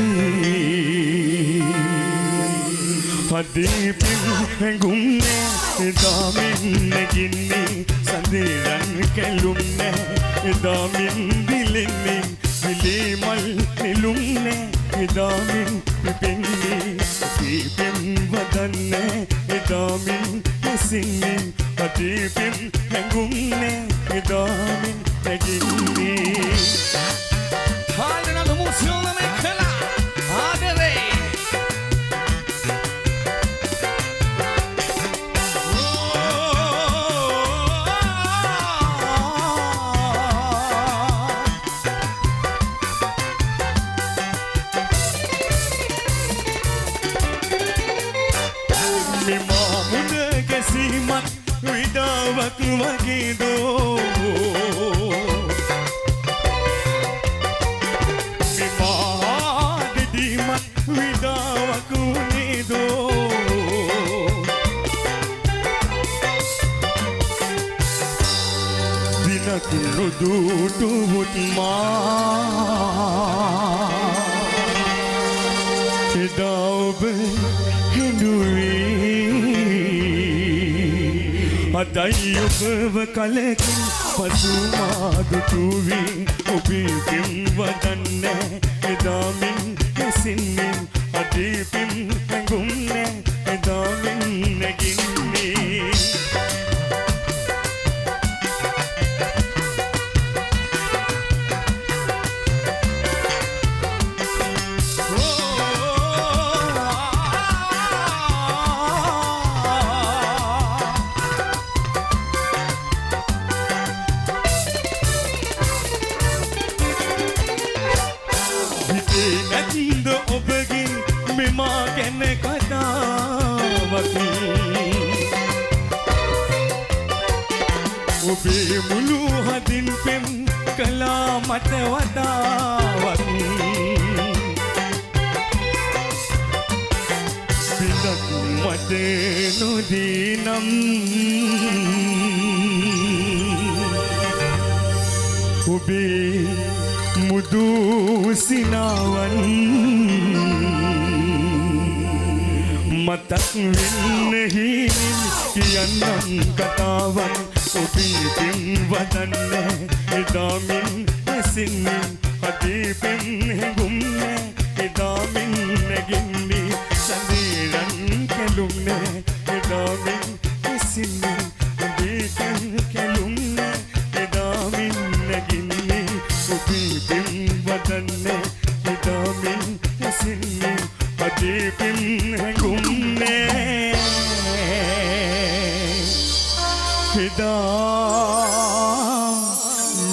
හදේ පින් හැඟුම්නේ හිදාමින් නැගින්නේ සඳේරන් කැලුම්නේ හිදාමින් දිලෙන්නේ විලේ මල් නෙළුම්නේ හිදාමින් පිපෙන්නේ පිපෙන් වදන්නේ හිදාමින් හැසින්නේ හදේ පින් හැඟුම්නේ හිදාමින් නැගින්නේ Halena emociona me kala adere mi mamuna kasimat widawak wagido Kudutu hutma Hidaub hindui Adayub vakalekin pasumadu tuvi Ubipim vadanne Hidamin hesinnin Adipim hengumne Hidamin neginni නැතිද ඔබගේ මෙමා ගැන කතාවක් ඔබේ මුළු හදින් පෙම් කළා මට වතාවක් මට නොදීනම් ඔබේ මුදු සිනාවන් මතක් වෙන්නෙහි කියන්නම් කතාවන් ඔබේ පින් වදන්නේ එදාමින් ඇසින්නේ අදී පින් හැඟුම්නේ එදාමින් නැගින්නේ සඳීරන් කැලුම්නේ එදාමින් ඇසින්නේ අදී පින් කැලුම්නේ එදාමින් නැගින්නේ ඔබේ පින් වදන්නේ එදාමින් ඇසින්නේ අදී පින් හැඟුම්නේ එදා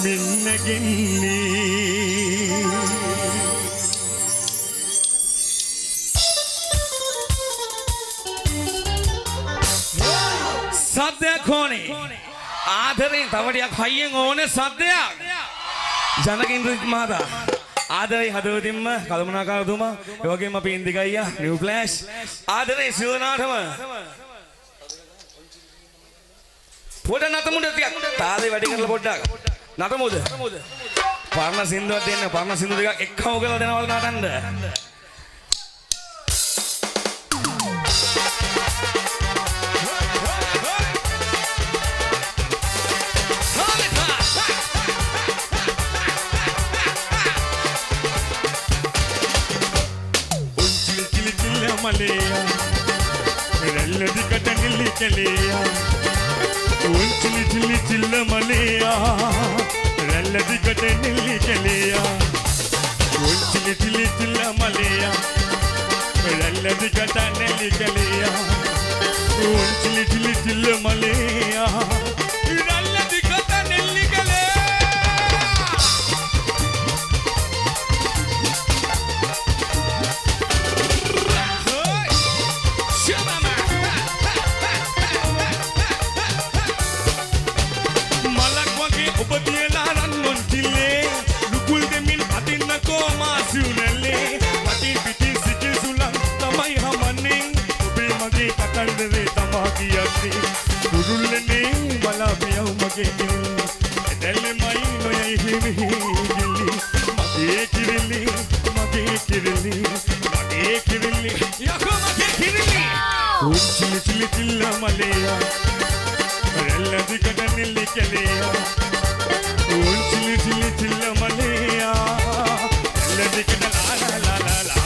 මින්නගින්නේ සද්දයක් ඕනේ ආදරෙන් තව ටිකක් හයියෙන් ඕනේ සද්දයක් ජනකින්ද්‍රිත් මහතා ආදරේ හදවතින්ම කළමනාකාරතුමා ඒ වගේම අපි ඉන්දික අයියා නිව් ෆ්ලෑෂ් ආදරේ සිවනාටම පොඩ නතමුද ටිකක් තාලේ වැඩි කරලා පොඩ්ඩක් නතමුද පරණ සින්දුවක් දෙන්න පරණ සින්දු ටිකක් එක්කම කරලා දෙනවල නටන්න Malaya, Rella di Catanilli Calea, Unchili Chili Chilla Malaya, Rella di Catanilli Calea, Unchili Chili Chilla Malaya, Rella di Catanilli Calea, Unchili Chili Chilla Malaya, Rella di Catanilli Calea. Kurullene wala piyaw mage edelle mai noyai himi gilli mage kirilli yako mage kirilli unchili chili chilla maleya rella dikadanilli kaleya unchili chili chilla maleya rella dikadala la la la la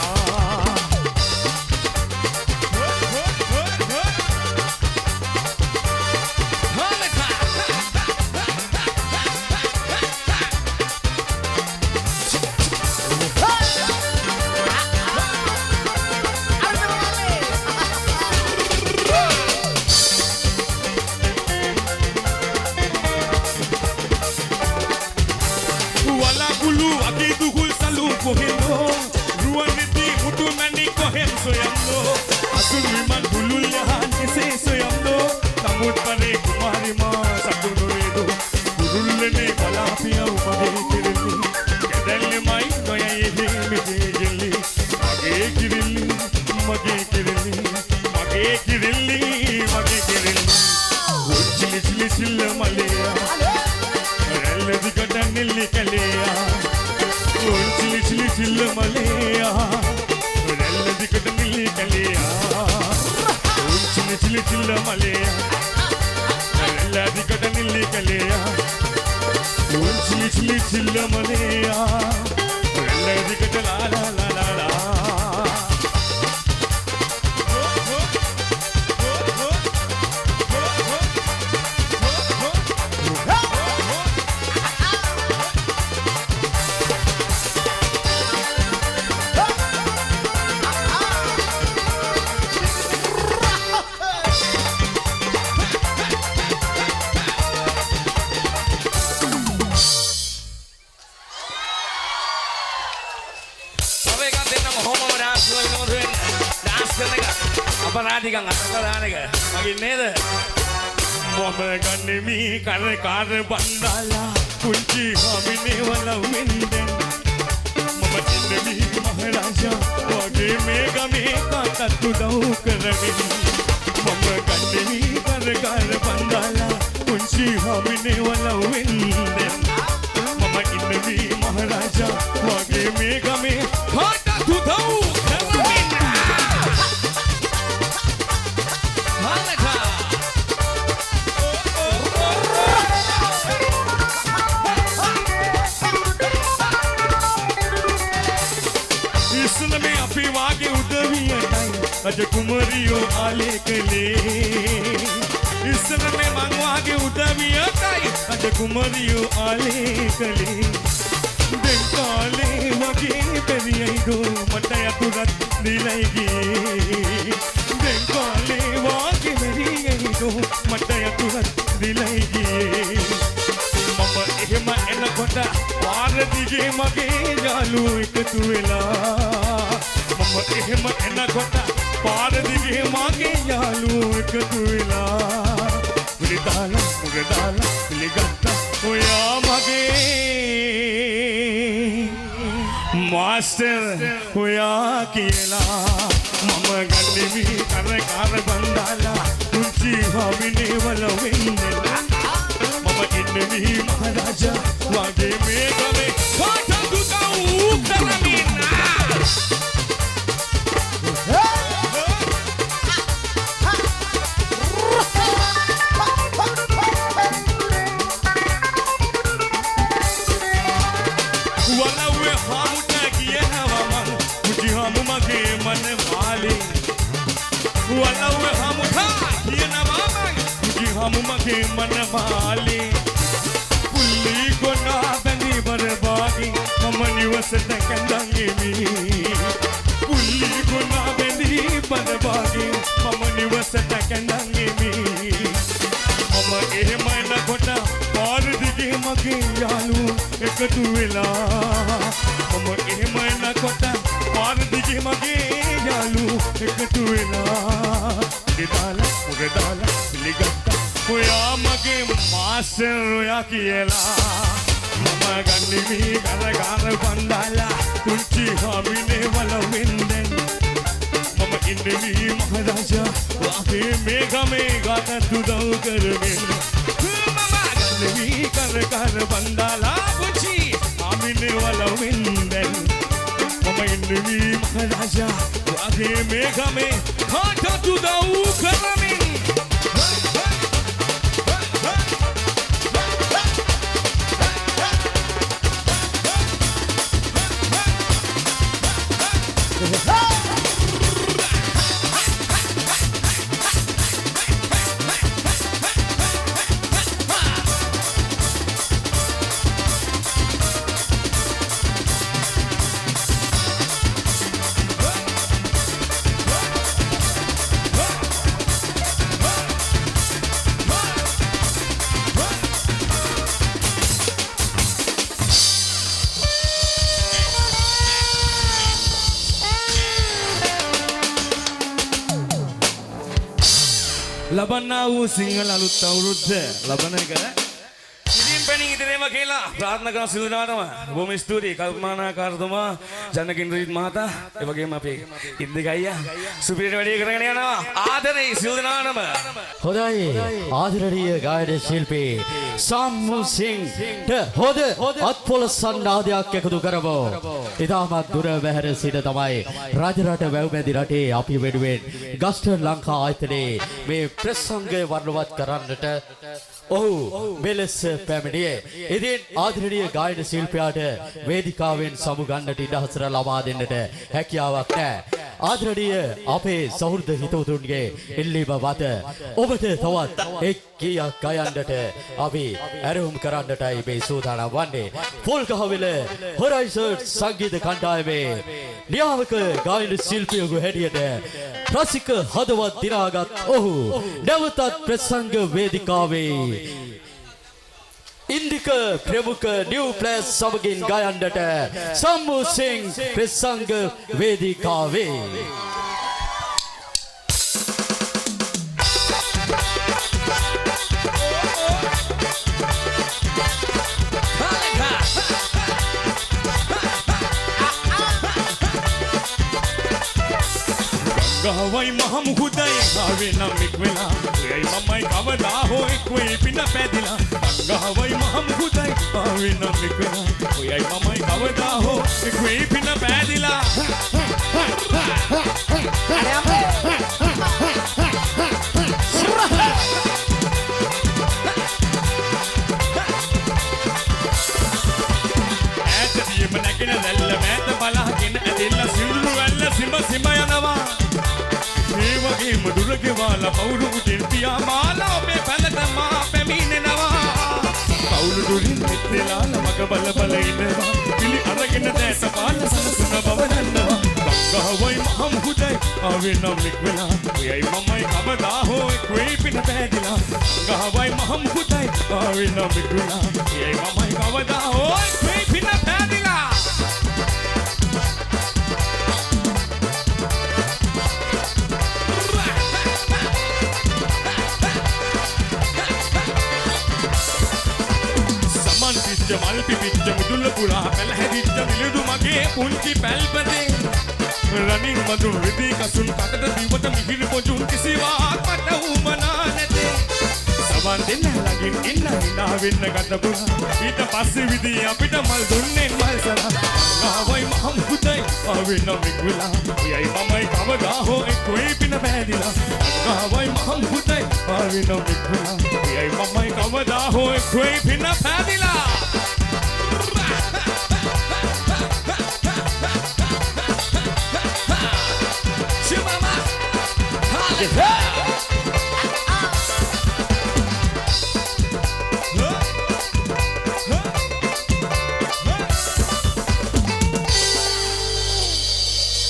Kar bandala kunci hamine wala winden mama chinni maharaja wage mega meka tattu dau karani ගන්නේ කරකාර බන්දාලා පුංචි හමිනේ වලවෙන්නේ මම ඉන්නේ මහරජා වගේ මේ ගමේ කාට තුදව් කරමින් මාලකා ඉස්සන මේ අපි වාගේ උදවියටයි රජ කුමරියෝ ආලේකලේ ඉස්සන මේ මං වාගේ උදවියටයි රජ කුමරියෝ ආලේකලේ දැන් කාලේ වගේ පෙරියයිදෝ මට යතුරත් දිලයි ගියේ දැන් කාලේ වගේ පෙරියයිදෝ මට යතුරත් දිලයි ගියේ මම එහෙම එනකොට පාර දිගේ මගේ යාළුවෝ එකතු වෙලා මම එහෙම එනකොට පාර දිගේ මගේ යාළුවෝ එකතු වෙලා මුගදාලා පිළිගත්තා ඔයා මගේ මාස්ටර් ඔයා කියලා මම ගන්නෙවි කරකාර බන්දාලා කුංචි හමිනේ වලවෙන්නේ මම ඉන්නේ මහරජා වගේ මේ ගමේ කාට දුක කරමින් වලව්වේ හමුට කියනවා මං කුචි හමු මගේ මන මාලේ වලව්වේ හමුට කියනවා මං කුචි හමු මගේ මන මාලේ පුල්ලි ගොනා බැඳි බරබාගි මම නිවසට කැඳන්ගෙමි පුල්ලි ගොනා බැඳි බරබාගි මම නිවසට කැඳන්ගෙමි මම එහෙම එනකොට පාර දිගේ මගේ යාළුවෝ එකතු වෙලා මම එහෙම එනකොට පාර දිගේ මගේ යාළුවෝ එකතු වෙලා මුගදාලා පිළිගත්තා ඔයා මගේ මාස්ටර් ඔයා කියලා මම ගන්නෙවි කරකාර බන්දාලා කුංචි හමිනේ වලවෙන්නේ මම ඉන්නේ මහරජා වගේ මේ ගමේ ගාත තුදව් කරමින් මම ගන්නෙවි කරකාර බන්දාලා කුංචි හමිනේ වලවෙන්නේ මම ඉන්නේ මහරජා වගේ මේ ගමේ ගාත තුදව් කරමින් ලබන්නා වූ සිංහල අලුත් අවුරුද්ද ලබන එක ඉතින් පැණින් ඉදිරියම කියලා ප්‍රාර්ථනා කරන සියලු දෙනාටම බොහොම ස්තුතියි කල්පනාකාරතුමා ජනකින්ද්‍රජිත් මහතා ඒ වගේම අපේ ඉන්දික අයියා සුපිරිට වැඩේ කරගෙන යනවා ආදරේ සියලු දෙනාටම හොඳයි ආදරණීය ගායන ශිල්පී සම්මු සිංට හොද අත්පොල සන්නාදයක් එකතු කරමු. ඉතාමත් දුර බැහැර සිට තමයි රජරට වැව්මැදි රටේ අපි වෙනුවෙන් ගස්ටර් ලංකා ආයතනයේ මේ ප්‍රසංගය වර්ණවත් කරන්නට ඔහු මෙලෙස පැමිණියේ. ඉතින් ආදරණීය ගායන ශිල්පියාට වේදිකාවෙන් සමුගන්නට ඉඩහසර ලබා දෙන්නට හැකියාවක් නැහැ. ආදරණීය අපේ සහෘද හිතවතුන්ගේ ඉල්ලීම මත ඔබට තවත් එක් කීයක් ගයන්නට අපි ඇරහුම් කරන්නටයි මේ සූදානම් වන්නේ. පොල්ගහවෙල හොරයිසන් සංගීත කණ්ඩායමේ නියාමක ගායන ශිල්පියෙකු හැටියට රසික හදවත් දිනාගත් ඔහු නැවතත් ප්‍රසංග වේදිකාවේ ඉන්දික ප්‍රමුඛ නිව් ප්ලස් සමගින් ගයන්නට සම්මු සිං ප්‍රසංග වේදිකාවේ ගංගාවයි මහ මුහුදයි ආවේ නම් එක් වෙලා ඔයයි මමයි කවදා හෝ එක් වෙයි පින පැදිලා ගංගාවයි මහ මුහුදයි ආවේ නම් එක් වෙලා ඔයයි මමයි කවදා හෝ එක් වෙයි පින පැදිලා ඈතදීම නැගෙන දැල්ල මෑත බලාගෙන ඇදෙල්ල සිරුරු වැල්ල සිඹ සිඹ යනවා මේ වගේම දුරගෙවාලා පවුරු උඩින් පියා මාලා ඔබේ පැලට මා පැමිණෙනවා පවුරු දුරින් මෙත්ලා මග බල බල ඉන්නවා පිළි අරගෙන දැස පාල සනසන බව දන්නවා ගංගාවයි මහ මුහුදයි ආවේ නම් එක් වෙලා ඔයයි මමයි කවදා හෝ එක් වෙයි පින පැදිලා ගංගාවයි මහ මුහුදයි ආවේ නම් එක් වෙලා ඔයයි මමයි කවදා හෝ එක් වෙයි පින පැදිලා මල් පිපිච්ච මුදුල්ල පුරා පැල හැදිච්ච විලුදු මගේ පුංචි පැල්පතේ රණින් මදුන් රිදී කසුන් කටට දිවට මිහිරි පොජුන් කිසිවක් මට උමනා නැතේ සවන් දෙන්න ළඟින් ඉන්න හිනා වෙන්න ගත පුරා ඊට පස්සේ විදී අපිට මල් දුන්නේ මල් සරා ගාවයි මහ මුහුදයි ආවේ නම් එක් වෙලා ඔයයි මමයි කවදා හෝ එක් වෙයි පින පැදිලා ගාවයි මහ මුහුදයි ආවේ නම් එක් වෙලා ඔයයි මමයි කවදා හෝ එක් වෙයි පින පැදිලා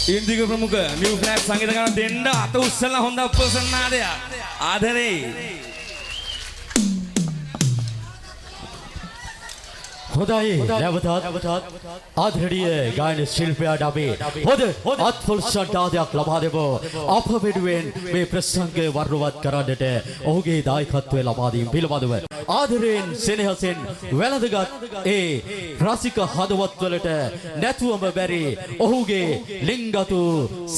ඉන්දික ප්‍රමුඛ නිව් ෆ්ලැග් සංගීත ගාන දෙන්න අත උස්සලා හොඳ අපසන්නාදයක් ආදරේ හොඳයි නැවතත් ආදරණීය ගායන ශිල්පියාට අපි හොඳ අත්පොල් ශ්‍රද්ධාවක් ලබා දෙමු. අප වෙනුවෙන් මේ ප්‍රසංගය වර්ණවත් කරන්නට ඔහුගේ දායකත්වය ලබා දීම පිළිබඳව ආදරයෙන් සෙනෙහසෙන් වැළඳගත් ඒ රසික හදවත්වලට නැතුවම බැරි ඔහුගේ ලිංගතු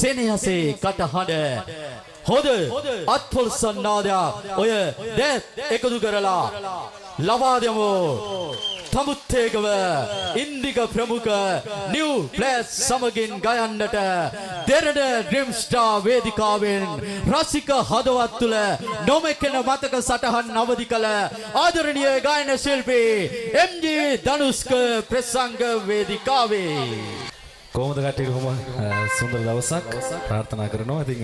සෙනෙහසේ කටහඬ හොඳ අත්පොල් සන්නාදයක් ඔය දැත් එකතු කරලා ලබා දෙමු. තමුත්තේකව ඉන්දික ප්‍රමුඛ නිව් ෆ්ලැෂ් සමගින් ගයන්නට දෙරණ ඩ්‍රීම් ස්ටාර් වේදිකාවෙන් රසික හදවත් තුළ නොමෙකෙන මතක සටහන් අවදි කළ ආදරණීය ගායන ශිල්පී එම්.ජී. ධනුෂ්ක ප්‍රසංග වේදිකාවේ කොහොමද කට්ටිය කොහොම සුන්දර දවසක් ප්‍රාර්ථනා කරනවා. ඉතින්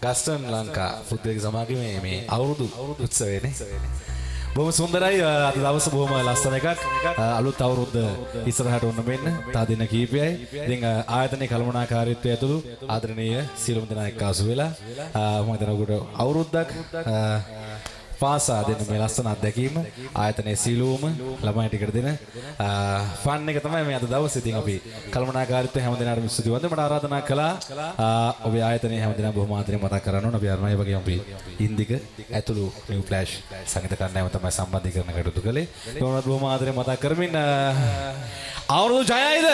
ගස්ටන් ලංකා ෆුට්බෝල් සමාගමේ මේ අවුරුදු උත්සවයනේ බොහොම සුන්දරයි. අද දවස බොහොම ලස්සන එකක්. අලුත් අවුරුද්ද ඉස්සරහට ඔන්න මෙන්න තා දින කීපයයි. ඉතින් ආයතනයේ කළමනාකාරීත්වය ඇතුළු ආදරණීය සියලුම දෙනා එක්කාසු වෙලා මම හිතනවා අවුරුද්දක් පාසා දෙන මේ ලස්සන අත්දැකීම ආයතනයේ සීලූම ළමයිට එකට දෙන ෆන් එක තමයි මේ අද දවසේ. ඉතින් අපි කළමනාකාරීත්වය හැම දිනකටම ස්තුතිවන්ත මට ආරාධනා කළා ඔබේ ආයතනයේ හැම දිනම බොහොම ආදරෙන් මතක් කරන්න ඕන. අපි අරමයි වගේ අපි ඉන්දික ඇතුළු නිව් ෆ්ලැෂ් සංගීත කණ්ඩායම තමයි සම්බන්ධීකරණ කටයුතු කළේ. ඒවනත් බොහොම ආදරෙන් මතක් කරමින් අවුරුදු ජයයිද?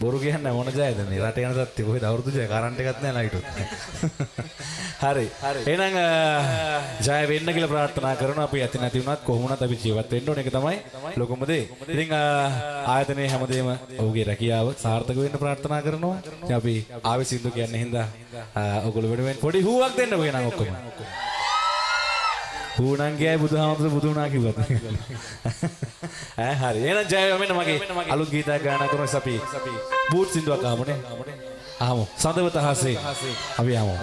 බොරු කියන්නේ මොන ජයද මේ රට යන තත්ත්වය කොහෙද අවුරුදු ජය කරන්ට් එකක් නැහැ ලයිටුත්. හරි. එහෙනම් ජය වෙන්න කියලා ප්‍රාර්ථනා කරනවා. අපි ඇති නැති වුණත් කොහොම වුණත් අපි ජීවත් වෙන්න ඕන එක තමයි ලොකුම දේ. ඉතින් ආයතනයේ හැමදේම ඔහුගේ රැකියාව සාර්ථක වෙන්න ප්‍රාර්ථනා කරනවා. ඉතින් අපි ආවේ සින්දු කියන්නේ හින්දා ඔයගොල්ලෝ වෙනුවෙන් පොඩි හුවක් දෙන්න ඔය නම් ඔක්කොම. හුණන් ගියයි බුදුහාමුදුරුවෝ බුදු වුණා කිව්වත්. හරි. එහෙනම් ජය වෙන්න මගේ අලුත් ගීතයක් ගායනා කරනවා. අපි බූට් සින්දුවක් ආමුනේ. ආමු. සඳවත හසේ. අපි ආමු.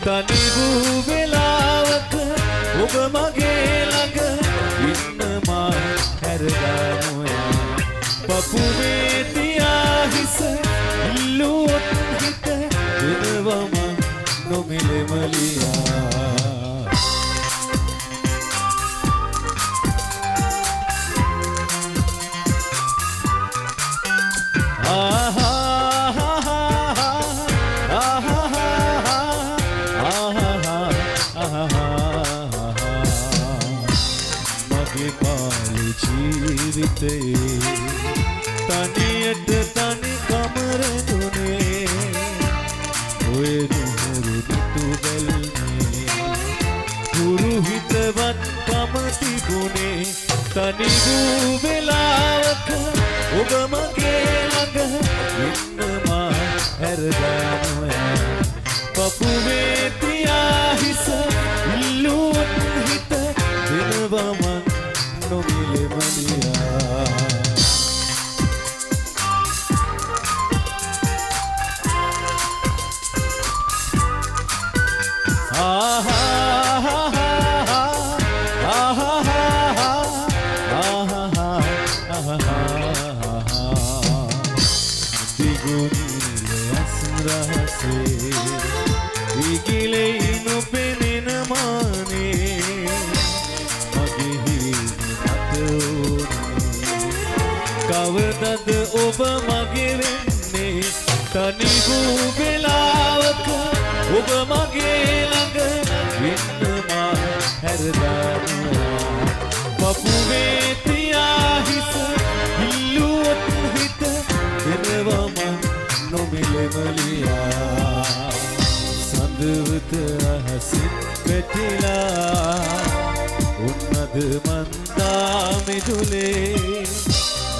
තනි වූ වෙලාවක ඔබ මගේ ළඟ හැරගනුයා පපුවේ තියා හිස ඉල්ලුවොත් හිත දෙනවම නොමිලෙමලියා තනියට තනි කමරදුනේ ඔය නුහුරු දුතු බැල්නේ හුරු හිතවත් කම තිබුණේ තනි වූ වෙලාවක ඔබ මගේ ළඟ ඉන්නමා හැරගනුයා පපුවේ තියා හිස ඉල්ලුවොත් හිත දෙනවම නොමිලෙමලියා කවදද ඔබ මගේ වෙන්නේ තනි වූ වෙලාවක ඔබ මගේ ළඟ ඉන්නමා හැරගනුයා පපුවේ තියා හිස ඉල්ලුවොත් හිත දෙනවම නොමිලෙමලියා සඳවත අහසින් වැටිලා උන්නද මන්දා මිදුලේ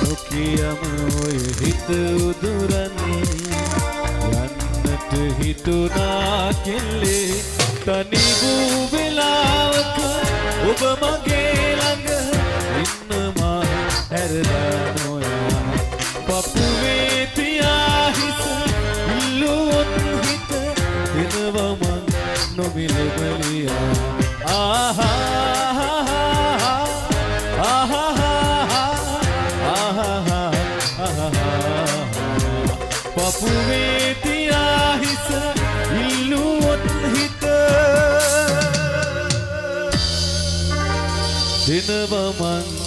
නොකියම ඔය හිත උදුරන්නේ යන්නට හිතුනා කෙල්ලේ තනි වූ වෙලාවක ඔබ මගේ ළඟ ඉන්නමා හැරගනුයා පපුවේ තියා හිස ඉල්ලුවොත් හිත දෙනවම නොමිලෙමලියා පපුවේ තියා හිස ඉල්ලුවොත් හිත දෙනවමන්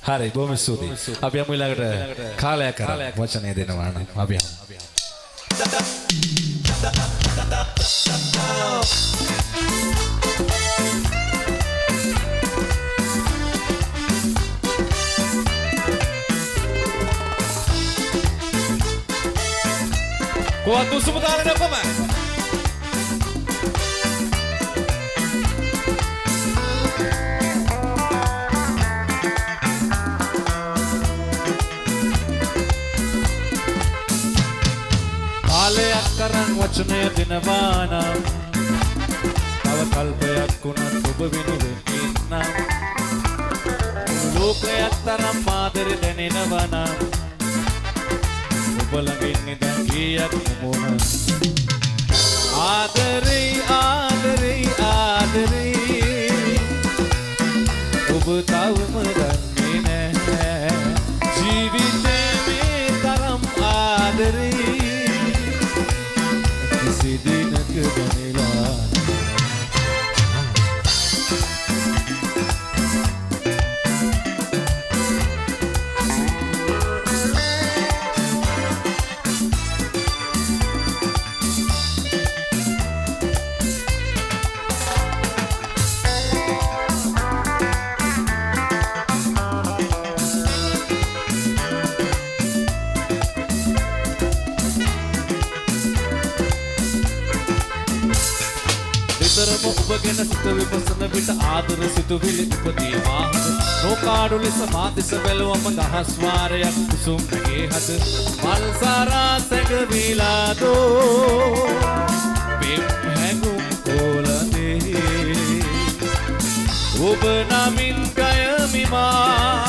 හරි බොහොම ස්තුතියි. අපි යමු ඊළඟට කාලයක් කරා වචනය දෙනවා නම් අපි යමු. Kuat tu sebentar ada apa mah? කාලයක් කරන් වචනය දෙනවා නම් තව කල්පයක් වුණත් ඔබ වෙනුවෙන් ඉන්නම් ලෝකයක් තරම් ආදරේ දැනෙනවා නම් ඔබ ළඟින් ඉඳන් කීයක් මොන ආදරේ ආදරේ ආදරේ ඔබ තවම දන්නේ නැහැ ජීවිතේ මේ තරම් ආදරේ දිනක දැනෙලා ඔබගෙන සිත විපසන විට ආදර සිතුවිලි උපදී මාහද රෝකාඩු ලෙස මා දෙස බැලුවම දහස් වාරයක් කුසුම් නැගේ හද මල් සාරා සැඟවිලා දෝ පෙම් හැඟුම් කොලදී ඔබ නමින් ගයමිමා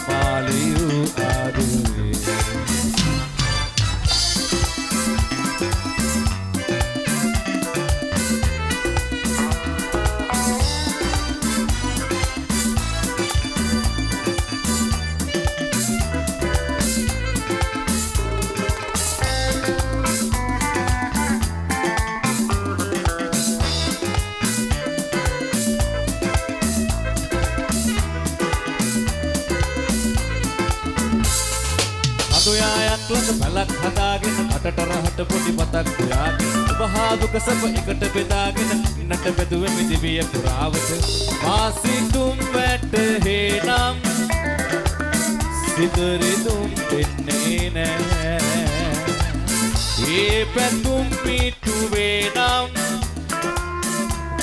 පාලියු ආදුවේ බලක් හදාගෙන කටට රහට පොඩි පතක් හොයාගෙන ඔබ හා දුක සැප එකට බෙදාගෙන ඉන්නට බෙදුවේ මිදිවිය පුරාවට මාසිතුම් වැටහෙනම් සිතරිදුම් දෙන්නේ නැහැ ඒ පැතුම් පිටුවේ නම්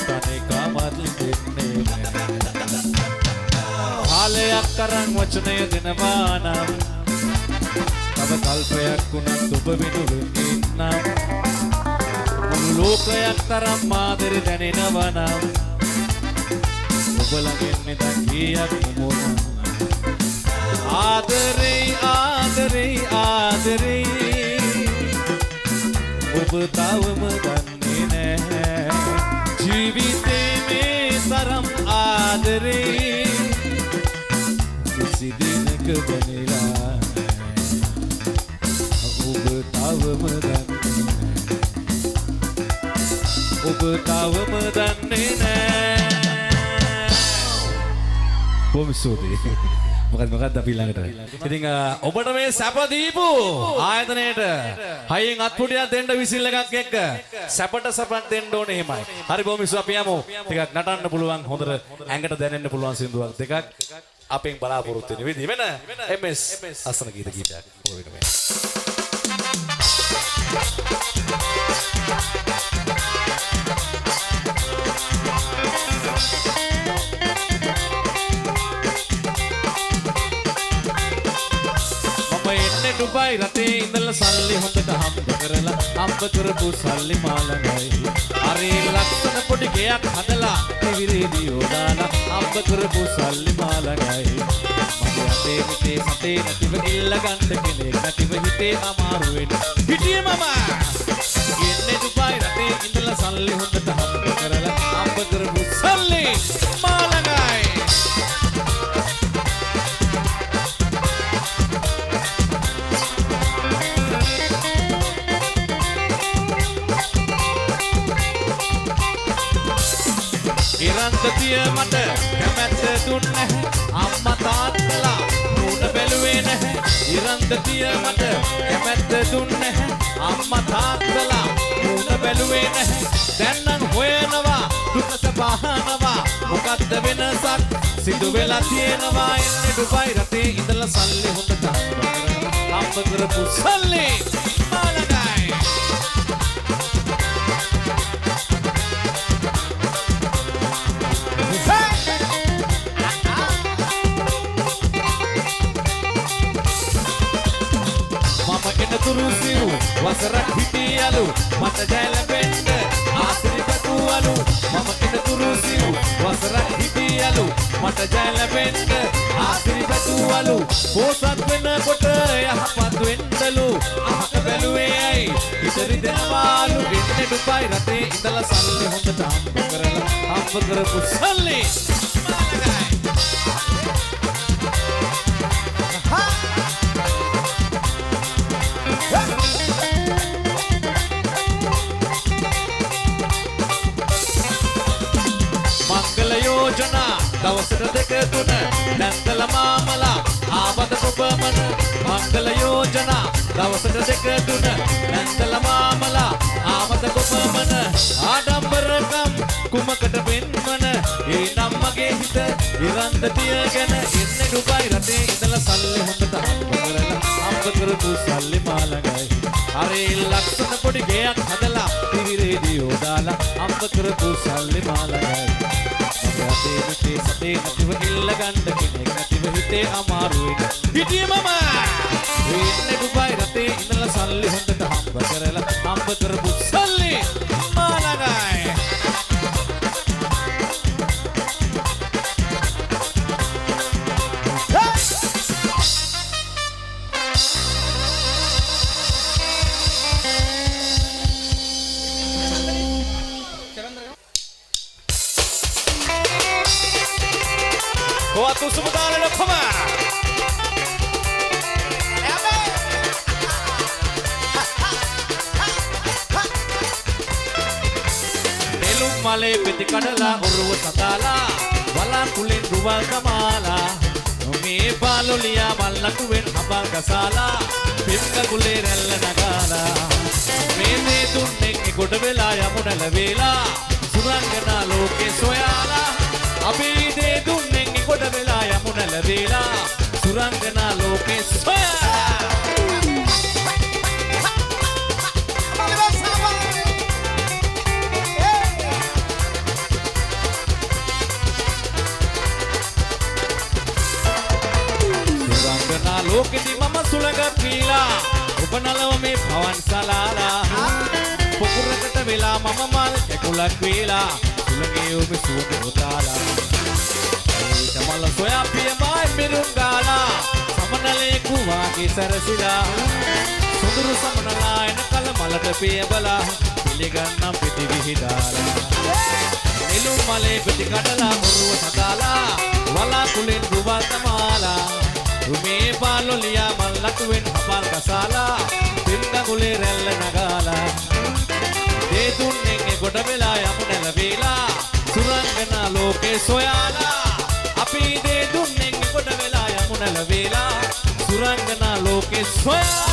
තනිකමත් දෙන්නේ නැහැ කාලයක් තරම් වචනය දෙනවා නම් තව කල්පයක් වුණත් ඔබ වෙනුවෙන් ඉන්නම් මුළු ලෝකයක් තරම් ආදරේ දැනෙනවා නම් ඔබ ළඟින් මෙතන කීයක් මොනවා ආදරේ ආදරේ ආදරේ ඔබ තවම දන්නේ නැහැ ජීවිතේ මේ තරම් ආදරේ කිසි දිනක දැනෙලා ඔබ තවම දන්නේ නැහැ බොහොම ස්තුතියි මොකද අපි ළඟට ඉතින් ඔබට මේ සැප දීපු ආයතනයේට හයියෙන් අත්පුඩියක් දෙන්න විසිල් එකක් එක්ක සැපට සැපක් දෙන්න ඕනේ එහෙමයි හරි බොහොම ස්තුතියි අපි යමු ටිකක් නටන්න පුළුවන් හොඳට ඇඟට දැනෙන්න පුළුවන් සින්දුවක් දෙකක් අපෙන් බලාපොරොත්තු වෙන විදිහ වෙන MS අසන ගීත කීපයක් පොරවිට මේ ඩුබයි රටේ ඉඳලා සල්ලි හොඳට හම්බ කරලා හම්බ කරපු සල්ලි මාළඟයි අරේ ලක්ෂණ පොඩි ගෙයක් හදලා ඉවිරේදී යෝදාලා හම්බ කරපු සල්ලි මාළඟයි මගේ අතේ මිටේ සතේ නැතිව ඉල්ල ගන්න කෙනෙක් නැතිව හිතේ අමාරු වෙන හිටියේ මම ඉන්නේ ඩුබයි රටේ ඉඳලා සල්ලි හොඳට හම්බ කරලා හම්බ කරපු සල්ලි මාළඟයි ඉරන්දතිය මට කැමැත්ත දුන්නේ අම්මා තාත්තලා මූණ බැලුවේ නැහැ ඉරන්දතිය මට කැමැත්ත දුන්නේ අම්මා තාත්තලා මූණ බැලුවේ නැහැ දැන් නම් හොයනවා දුකස පහනවා මොකද්ද වෙනසක් සිදු වෙලා තියෙනවා එන්නේ ඩුබයි රටේ ඉඳලා සල්ලි හොඳට හම්බ කරපු සල්ලි මාළඟයි තුරුසිව් වසරක් හිටියලු මට ජයලැබෙන්න ආසිරි පැතුවලු මම එන තුරුසිව් වසරක් හිටියලු මට ජයලැබෙන්න ආසිරි පැතුවලු පොසත් වෙනකොට යහපත් වෙන්නලු අහක බැලුවේ ඇයි ඉතිරි දෙනවාලු එන්නේ ඩුබයි රටේ ඉඳලා සල්ලි හොඳට හම්බ කරලා හම්බ කරපු සල්ලි දවසට දෙක තුන නැන්දල මාමලා ආවද කොබමන මංගල යෝජනා දවසට දෙක තුන නැන්දල මාමලා ආවද කොබමන ආඩම්බරකම් කුමකට පෙන්වන ඒ නම් මගේ හිත ඉරන්ද තියගෙන ඉන්නේ ඩුබයි රටේ ඉඳලා සල්ලි හොඳට හම්බ කරලා හම්බ කරපු සල්ලි මාළඟයි අරේ ලක්ෂණ පොඩි ගෙයක් හදලා පිරිරේදී යෝදාලා හම්බ කරපු සල්ලි මාලයි යතේ මිටේ සතේ නැතිව ඉල්ල ගන්න කෙනෙක් නැතිව හිතේ අමාරුවෙන් හිටියේ මම ඉන්නේ දුබයි රටේ ඉඳලා සල්ලි හොඳට හම්බ කරලා හම්බ කරපු සල්ලි මාලයි Waktu sebentar ada pema. Nelum male peti kadala uruwa satala wala kulen ruwal kamala me baloliya mallaku wen abang kasala pimka kule rella nagala me dunne goda vela yamunala vela surangana loke soyala අපි දේ දුන්නේ කොට වෙලා යමුනල වේලා සුරංගනා ලෝකේ සොයා සුරංගනා ලෝකෙදි මම සුලඟ පීලා ඔබ නලව මේ පවන් සලාලා පොකුරකට වෙලා මම මල් කැකුලක් වේලා සුලඟේ ඔබ සුවඳ උතාලා Malah soya piye mai mirungala samanale kuwage sarasila sunduru samanala enakala malata piye bala piligannam piti vihidala nilu male piti kadala muruwa sadala wala kulen ruwa tamala rume paloliya mallatuwen hapal kasala tinda kule rella nagala de dunne goda vela yamunala vela surangana loke soyala අපි දේ දුන්නේ කොට වෙලා යමුනල වේලා සුරංගනා ලෝකේ සොයා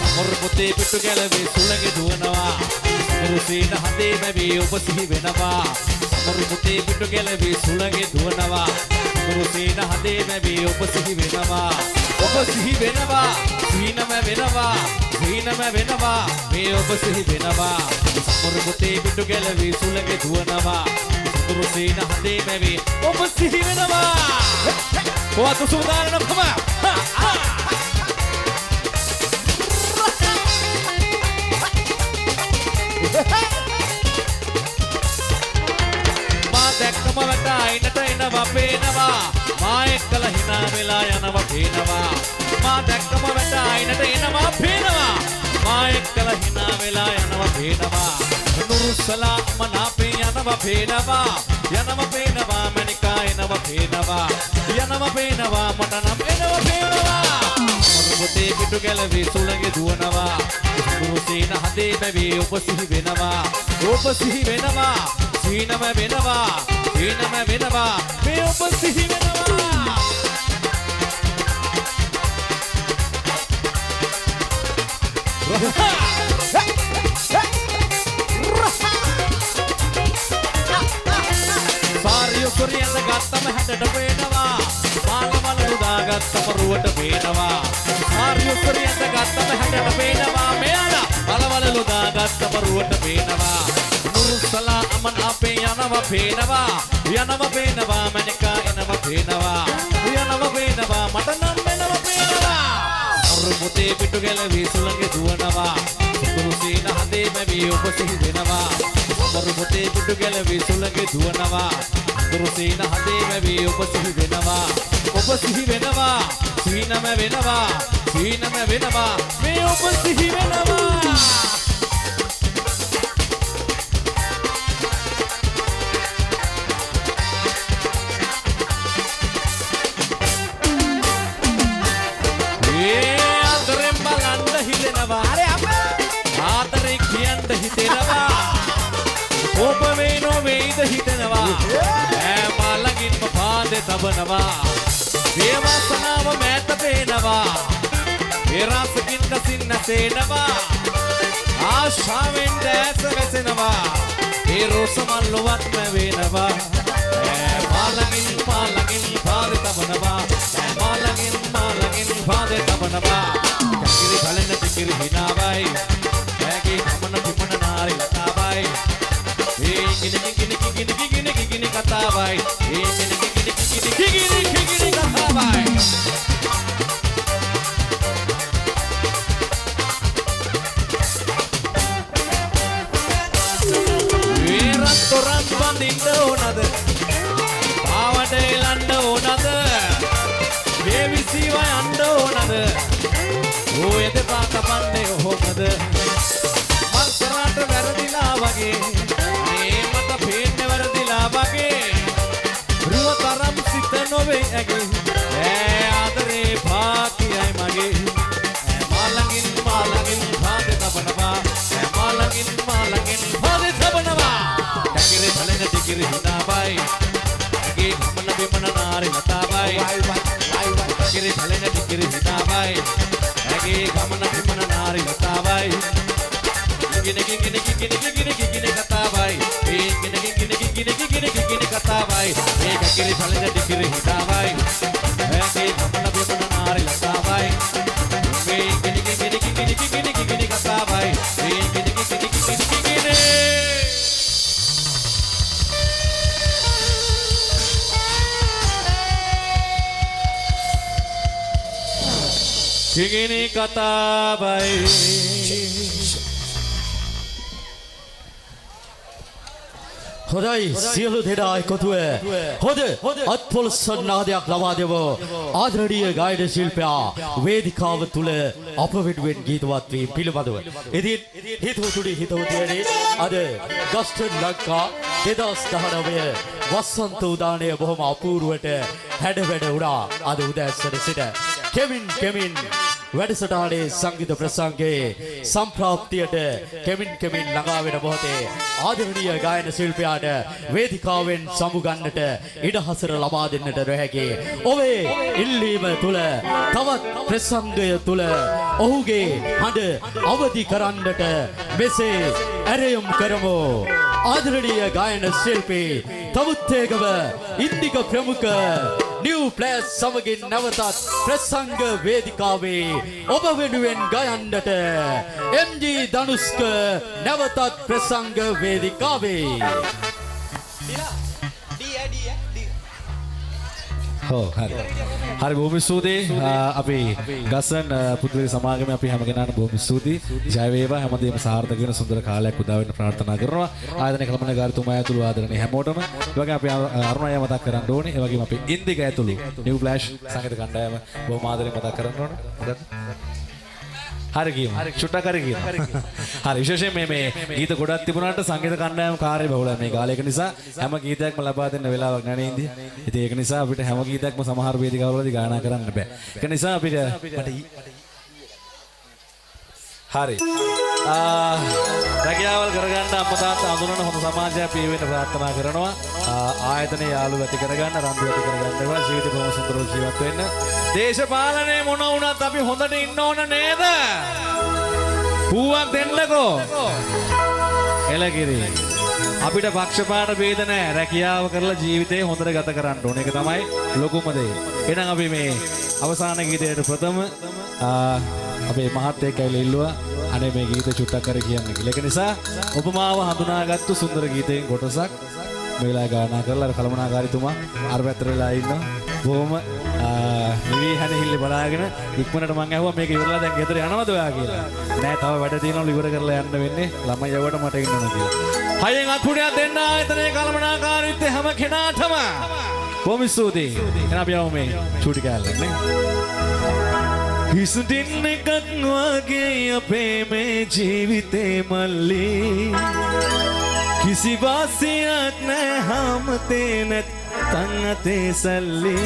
සමර පොතේ පිටු ගැලවේ සුළඟේ දුවනවා රුසීන හදේ බැවි ඔබ සිහි වෙනවා සමර පොතේ පිටු ගැලවේ සුළඟේ දුවනවා රුසීන හදේ බැවි ඔබ සිහි වෙනවා සීනම වෙනවා මේ ඔබ සිහි වෙනවා සමර පොතේ පිටු ගැලවේ සුළඟේ දුවනවා රුසීන හදේ බැවි ඔබ සිහි වෙනවා කොහොත් සුදානන කම දැක්කම වැට අයිනට එනවා පේනවා මා එක්කලා hina වෙලා යනවා පේනවා මා දැක්කම වැට අයිනට එනවා පේනවා මා එක්කලා hina වෙලා යනවා පේනවා නුරුස්සලා මනාපේ යනවා පේනවා මනිකා එනවා පේනවා මට නම් එනවා පේනවා මොරුපොතේ පිටු ගැලවි සුළඟේ දුවනවා නුරුසීන හදේ බැවි ඔබ සිහි වෙනවා සීනම වෙනවා මේ ඔබ සිහි වෙනවා සාරියෝ සොරියඳ ගත්තම හැඩට පේනවා මානවල උදාගත්තම රුවට පේනවා සාරියෝ සොරියඳ ගත්තම හැඩට පේනවා මෙයාලා බලවල උදාගත්තම රුවට පේනවා නුරුස්සලා අමන් අපේ යනවා පේනවා මනිකා එනවා පේනවා මට නම් එනවා පේනවා මුරුපොතේ පිටු ගැලවි සුළඟේ දුවනවා කුරුසීන හදේ බැවි ඔබ සිහි වෙනවා මුරුපොතේ පිටු ගැලවි සුළඟේ දුවනවා කුරුසීන හදේ බැවි ඔබ සිහි වෙනවා සීනම වෙනවා මේ ඔබ සිහි වෙනවා ආදරේ කියන්න හිතෙනවා ඔබ මේ නොවේද හිතනවා ඈ පාදේ තබනවා මේ වාසනාව මෑත පේනවා ඒ රසකින් කසින් නැසෙනවා ආශාවෙන් දැස වැසෙනවා ඒ රෝස මල්ලුවක් වෙනවා මාළඟින් පාදේ තබනවා මාළඟින් පාදේ තබනවා කකිරි බලන ටිකිරි හිනාවයි ඇගේ ගමන පිමන නාරි ලතාවයි ඒ කිනි කතාවයි ඒ කිනි කතාවයි තොරන් බඳින්න ඕනද ආවට එලන්න ඕනද බේවිසිව යන්න ඕනද ඔය දෙපා කපන්නේ කොහොමද මං කරාට වැරදිලා වගේ මේ මට පේන්නේ වැරදිලා වගේ රුව තරම් සිත නොවේ ඇගේ ඈ ආදරේ පාකියයි මගේ මාළඟින් පාදේ තබනවා මාළඟින් පාදේ තබනවා කකිරි බලන ටිකිරි හිනාවයි ඇගේ ගමන බිමන නාරි ලතාවයි කකිරි බලන ටිකිරි හිනාවයි ඇගේ ගමන බිමන නාරි ලතාවයි කින කතාවයි ඒ කින කතාවයි ඒ කකිරි බලන ටිකිරි හිනාවයි ඇගේ ගමන බිමන නාරි ලතාවයි මේ කින කතාවයි ඒ කින කිගිනි කතාවයි හොඳයි සියලු දෙනා එකතුව හොඳ අත්පොලස් සන්නාදයක් ලබා දෙමු ආදරණීය ගායන ශිල්පියා වේදිකාව තුල අප වෙනුවෙන් ගීතවත් වීම පිළිබඳව ඉතින් හිතවතුනි අද ගස්ටන් ලංකා 2019 වසන්ත උදානය බොහොම අපූර්වට හැඩවැඩ උනා අද උදෑසන සිට කෙමින් වැඩසටහනේ සංගීත ප්‍රසංගයේ සම්ප්‍රාප්තියට කෙමින් ළඟා වෙන මොහොතේ ආදරණීය ගායන ශිල්පියාට වේදිකාවෙන් සමුගන්නට ඉඩහසර ලබා දෙන්නට නොහැකි. ඔබේ ඉල්ලීම තුල තවත් ප්‍රසංගය තුල ඔහුගේ හඬ අවදි කරන්නට මෙසේ ඇරයුම් කරමු. ආදරණීය ගායන ශිල්පී තමුත්තේගම ඉන්දික ප්‍රමුඛ නිව් ප්ලෑස් සමගින් නැවතත් ප්‍රසංග වේදිකාවේ ඔබ වෙනුවෙන් ගයන්නට එම්.ජී. ධනුෂ්ක නැවතත් ප්‍රසංග වේදිකාවේ හරි බොහොම ස්තුතියි අපි ගසන් පුදුවේ සමාගමේ අපි හැම කෙනාටම බොහොම ස්තුතියි ජය වේවා හැමදේම සාර්ථක වෙන සුන්දර කාලයක් උදා වෙන්න ප්‍රාර්ථනා කරනවා ආයතන කළමනාකාරතුමා ඇතුළු ආදරණීය හැමෝටම ඒ වගේම අපි අරුණය මතක් කරන්න ඕනේ ඒ වගේම අපි ඉන්දික ඇතුළු නිව් ෆ්ලෑෂ් සංගීත කණ්ඩායම බොහොම ආදරෙන් මතක් කරන්න ඕනේ හරි කියමු චුට්ටක් හරි කියමු හරි විශේෂයෙන් මේ ගීත ගොඩක් තිබුණාට සංගීත කණ්ඩායම කාර්ය බහුලයි මේ කාලයක නිසා හැම ගීතයක්ම ලබා දෙන්න වෙලාවක් නැහැ ඉන්දිය. ඉතින් ඒක නිසා අපිට හැම ගීතයක්ම සමහර වේදිකාවලදී ගායනා කරන්න බෑ. ඒක නිසා අපිට හරි රැකියාවල් කරගන්න අම්මා තාත්තා අඳුරන හොඳ සමාජයක් පිය වෙන්න ප්‍රාර්ථනා කරනවා. ආයතනයේ යාළුවෝ ඇති කරගන්න රණ්ඩු ඇති කරගන්න ඒවා ජීවිත බොහොම සුන්දරව ජීවත් වෙන්න. දේශපාලනේ මොන වුණත් අපි හොඳට ඉන්න ඕන නේද? පූවක් දෙන්නකෝ. එලගිරි. අපිට පක්ෂපාත ભેද නැහැ. රැකියාව කරලා ජීවිතේ හොඳට ගත කරන්න ඕනේ. ඒක තමයි ලොකුම දේ. එහෙනම් අපි මේ අවසාන ගීතයේ ප්‍රථම අපේ මහත්තයෙක් ඇවිල්ලා ඉල්ලුවා අනේ මේ ගීත චුට්ටක් කර කියන්න කියලා. ඒක නිසා ඔබ මාව හඳුනාගත්තු සුන්දර ගීතයෙන් කොටසක් මේ වෙලාවේ ගායනා කරලා අර කළමනාකාරීතුමා අර පැත්තට වෙලා ඉන්නවා. බොහොම නිවි හැනෙහිල්ල බලාගෙන ඉක්මනට මං ඇහුවා මේක ඉවරලා දැන් ගෙදර යනවද ඔයා කියලා. නෑ තව වැඩ තියෙනවලු ඉවර කරලා යන්න වෙන්නේ. ළමයි යවුවට මට ඉන්න ඕන කියලා. හයෙන් අත්පුඩියක් දෙන්න ආයතනයේ කළමනාකාරීත්වය හැම කෙනාටම. බොහොම ස්තුතියි. එහෙනම් අපි යමු මේ චූටි කෑල්ලක් නේ. හිසුටින් එකක් වගේ අපේ මේ ජීවිතේ මල්ලි කිසි වාසියක් නැහැ හැමතේ නැත් තන් අතේ සල්ලි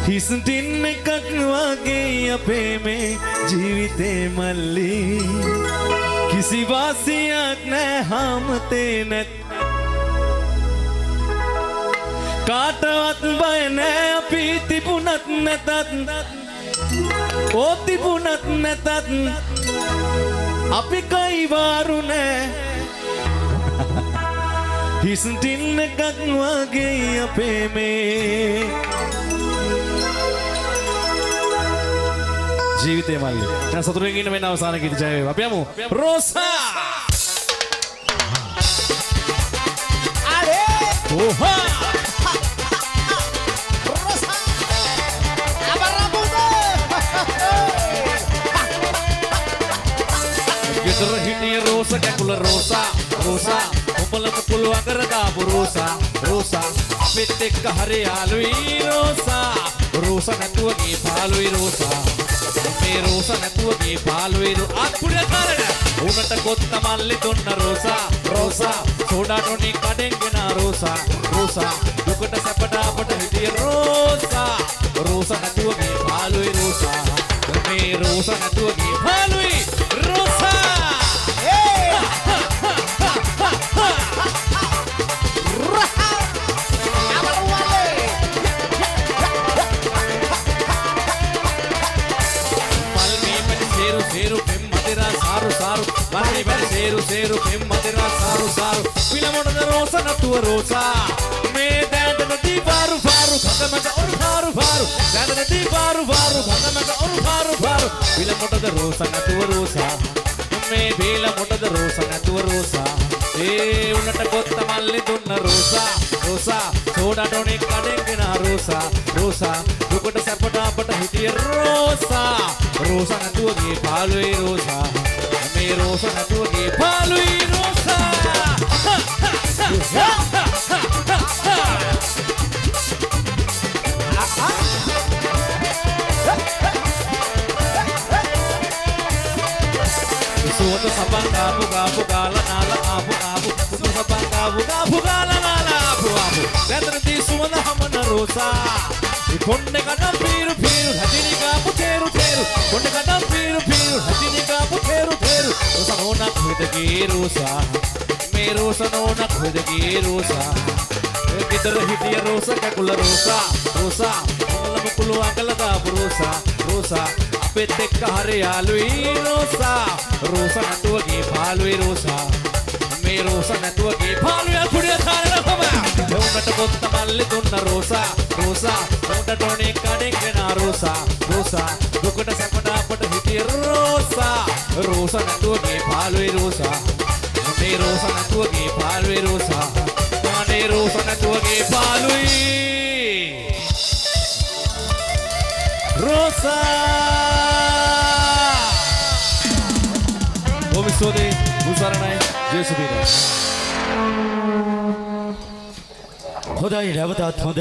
හිසුටින් එකක් වගේ අපේ මේ ජීවිතේ මල්ලි කිසි වාසියක් නැහැ හැමතේ නැත් කාටවත් බය නැහැ අපි තිබුණත් නැතත් ඕ තිබුණත් නැතත් අපි කයිවාරු නෑ හිස්ටින් එකක් වගේ අපේ මේ ජීවිතේ මල්ලි. දැන් සතුටින් ඉන්න මෙන්න අවසාන ගීත ජය වේවා. අපි යමු. රෝසා. අනේ. ඕහා. ගෙදර හිටිය රෝසා කැකුල රෝසා රෝසා උඹලම පුළුවන් කරදාපු රෝසා රෝසා අපිත් එක්ක හරි යාළුයි රෝසා රෝසා නැතුව ගී පාළුයි රෝසා මේ රෝසා නැතුව ගී පාළුයි අත්පුඩ කරන උනට කොත්ත මල්ලි දුන්න රෝසා රෝසා සෝඩා ටොනික් කඩෙන් ගෙන රෝසා රෝසා දුකට සැපට අපට හිටිය රෝසා රෝසා නැතුව ගී පාළුයි රෝසා මේ රෝසා නැතුව ගී පාළුයි රෝසා సేరు పెమ్మదిరా సారు సారు పిలమొడద రోస నటువ రోసా మే దాండన ది బారు బారు భగమగ ఒరు బారు బారు దాండన ది బారు బారు భగమగ ఒరు బారు బారు పిలమొడద రోస నటువ రోసా మే పిలమొడద రోస నటువ రోసా ఏ ఉన్నట కొత్త మల్లి దున్న రోసా రోసా సోడా టోనిక్ కడెంగిన రోసా రోసా దుకట సపట పట హిటియ రోసా రోసా నటువ గే పాలుయి రోసా මේ රෝස නැතුවගේ පාළුයි රෝසා සුවඳ සබන් ආපු ගාපු ගාලා නාලා ආපු ආපු සුවඳ සබන් ආපු ගාපු ගාලා නාලා ආපු ආපු දැන්තරදී සුවඳ හමන රෝසා කොණ්ඩ කඩම් පීරු පීරු හැදිනි ගාපු තේරු තේරු කොණ්ඩ කඩම් පීරු පීරු හැදිනි ගාපු තේරු තේරු රෝසා නෝනක් හොදගේ රෝසා මේ රෝසා නෝනක් හොදගේ රෝසා ගෙදර හිටිය රෝසා කකුල රෝසා රෝසා මොළම පුළුවන් කළා දාපු රෝසා රෝසා අපෙත් එක්ක හරි යාළුයි රෝසා රෝසා නැතුවගේ පාළුයි රෝසා මේ රෝසා නැතුවගේ පාළුයි කුඩිය තාරන කොම උන්නට කොත්ත මල්ලි දුන්න රෝසා රෝසා උන්නට ටොනික් කඩෙන් ගෙන රෝසා රෝසා දුකට සැපට අපට හිටිය රෝසා රෝසා නැතුවගේ පාළුයි රෝසා මේ රෝසා නැතුවගේ පාළුයි රෝසා මේ රෝසා නැතුවගේ පාළුයි රෝසා ඔබසෝදේ මුසරණයි ජේසුබීන හොඳයි නැවතත් හොඳ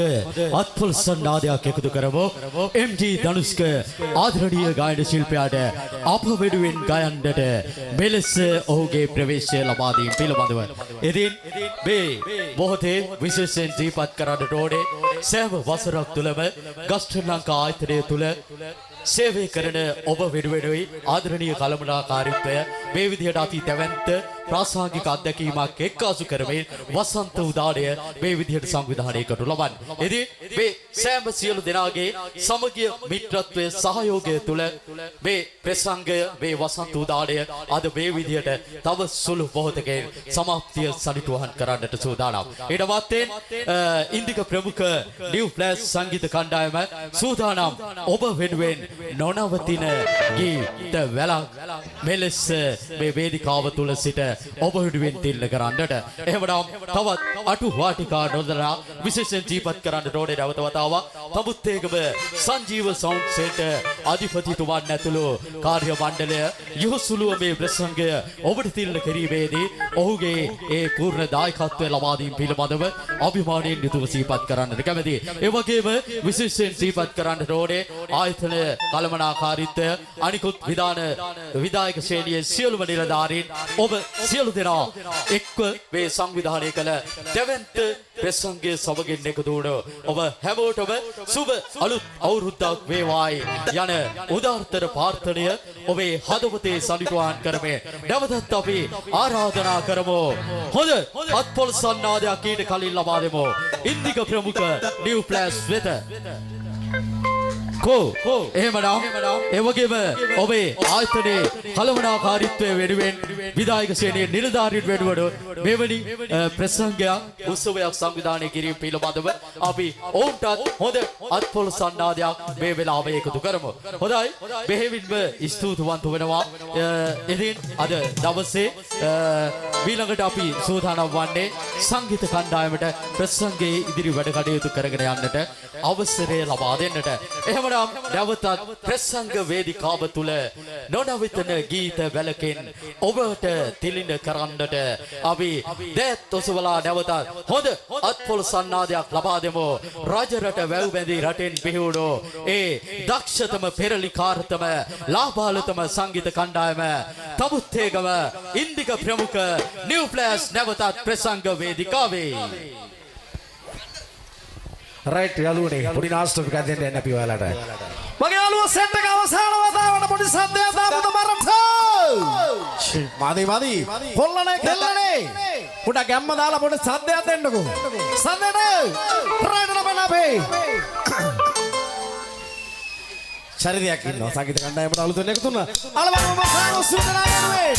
අත්පොල් සන්නාදයක් එකතු කරමු MG ධනුෂ්ක ආදරණීය ගායන ශිල්පියාට අප වෙනුවෙන් ගයන්නට මෙලෙස ඔහුගේ ප්‍රවේශය ලබා දීම පිළිබඳව ඉතින් මේ මොහොතේ විශේෂයෙන් දීපත් කරන්නට ඕනේ සෑම වසරක් තුළම ගස්ටර් ලංකා ආයතනය තුළ සේවය කරන ඔබ වෙනුවෙනුයි ආදරණීය කළමනාකාරීත්වය මේ විදිහට අති දැවැන්ත ප්‍රාසංගික අත්දැකීමක් එක්කාසු කරමින් වසන්ත උදානය මේ විදිහට සංවිධානය කරනු ලබන. ඉතින් මේ සෑම සියලු දෙනාගේ සමගිය මිත්‍රත්වය සහයෝගය තුළ මේ ප්‍රසංගය මේ වසන්ත උදානය අද මේ විදිහට තව සුළු මොහොතකින් සමාප්තිය සනිටුවහන් කරන්නට සූදානම්. ඊට පස්සේ ඉන්දික ප්‍රමුඛ නිව් ෆ්ලෑෂ් සංගීත කණ්ඩායම සූදානම් ඔබ වෙනුවෙන් නොනවතින ගීත වැලක් මෙලෙස මේ වේදිකාව තුල සිට ඔබ වෙනුවෙන් තිල්ල කරන්නට එහෙමනම් තවත් අටු වාටිකා නොදලා විශේෂයෙන් ජීවත් කරන්න ඕනේ නැවත වතාවක් තමුත් ඒකම සංජීව සවුන්ඩ් සෙන්ටර් අධිපතිතුමන් ඇතුළු කාර්ය මණ්ඩලය යොහුසුලුව මේ ප්‍රසංගය ඔබට තිල්ල කිරීමේදී ඔහුගේ ඒ පූර්ණ දායකත්වය ලබා දීම පිළිබඳව අභිමානයෙන් යුතුව සිහිපත් කරන්නට කැමැතියි. ඒ වගේම විශේෂයෙන් සිහිපත් කරන්නට ඕනේ ආයතන කළමනාකාරීත්වය අනිකුත් විධායක ශ්‍රේණියේ සියලුම නිලධාරීන් ඔබ සියලු දෙනා එක්ව මේ සංවිධානය කළ දැවැන්ත ප්‍රසංගයේ සමගින් එකතු වුණ ඔබ හැමෝටම සුබ අලුත් අවුරුද්දක් වේවායි යන උදාර්ථ ප්‍රාර්ථනය ඔබේ හදවතේ සනිටුහන් කරමින් නැවතත් අපි ආරාධනා කරමු හොඳ අත්පොල් සන්නාදයක් ඊට කලින් ලබා දෙමු ඉන්දික ප්‍රමුඛ නිව් ෆ්ලෑෂ් වෙත කෝ එහෙමනම් ඒ වගේම ඔබේ ආයතනයේ කළමනාකාරීත්වය වෙනුවෙන් විධායක ශ්‍රේණියේ නිලධාරීන් වෙනුවට මෙවැනි ප්‍රසංගයක් උත්සවයක් සංවිධානය කිරීම පිළිබඳව අපි ඔවුන්ටත් හොඳ අත්පොළ සන්නාදයක් මේ වෙලාවේ එකතු කරමු. හොඳයි. බෙහෙවින්ම ස්තුතිවන්ත වෙනවා. ඉතින් අද දවසේ ඊළඟට අපි සූදානම් වන්නේ සංගීත කණ්ඩායමට ප්‍රසංගයේ ඉදිරි වැඩ කටයුතු කරගෙන යන්නට අවසරය ලබා දෙන්නට. එහෙමනම් නැවතත් ප්‍රසංග වේදිකාව තුල නොනවතන ගීත වැලකෙන් ඔබට තිලින කරන්නට අපි දැත් ඔසවලා නැවතත් හොඳ අත්පොළ සන්නාදයක් ලබා දෙමු. රජරට වැව් බැඳි රටෙන් පිහිවුණු ඒ දක්ෂතම පෙරලිකාරතම ලාභාලතම සංගීත කණ්ඩායම තමුත්තේගම ඉන්දික ප්‍රමුඛ නිව් ෆ්ලෑෂ් නැවතත් ප්‍රසංග වේදිකාවේ. රයිට් යාළුවනේ පොඩි නාස්ටොප් එකක් දෙන්න අපි ඔයාලට. මගේ යාළුවා සෙට් එක අවසාන වතාවට පොඩි සද්දයක් දාපු මරන්ත. මාදි කොල්ලනේ කෙල්ලනේ. පොඩ ගැම්ම දාලා පොඩි සද්දයක් දෙන්නකෝ. සද්දට රයිට් නබන අපේ. චරිතයක් ඉන්නවා සංගීත කණ්ඩායමට අලුතෙන් එකතු වුණා. අලවම මසාන සුන්දරා යනුවේ.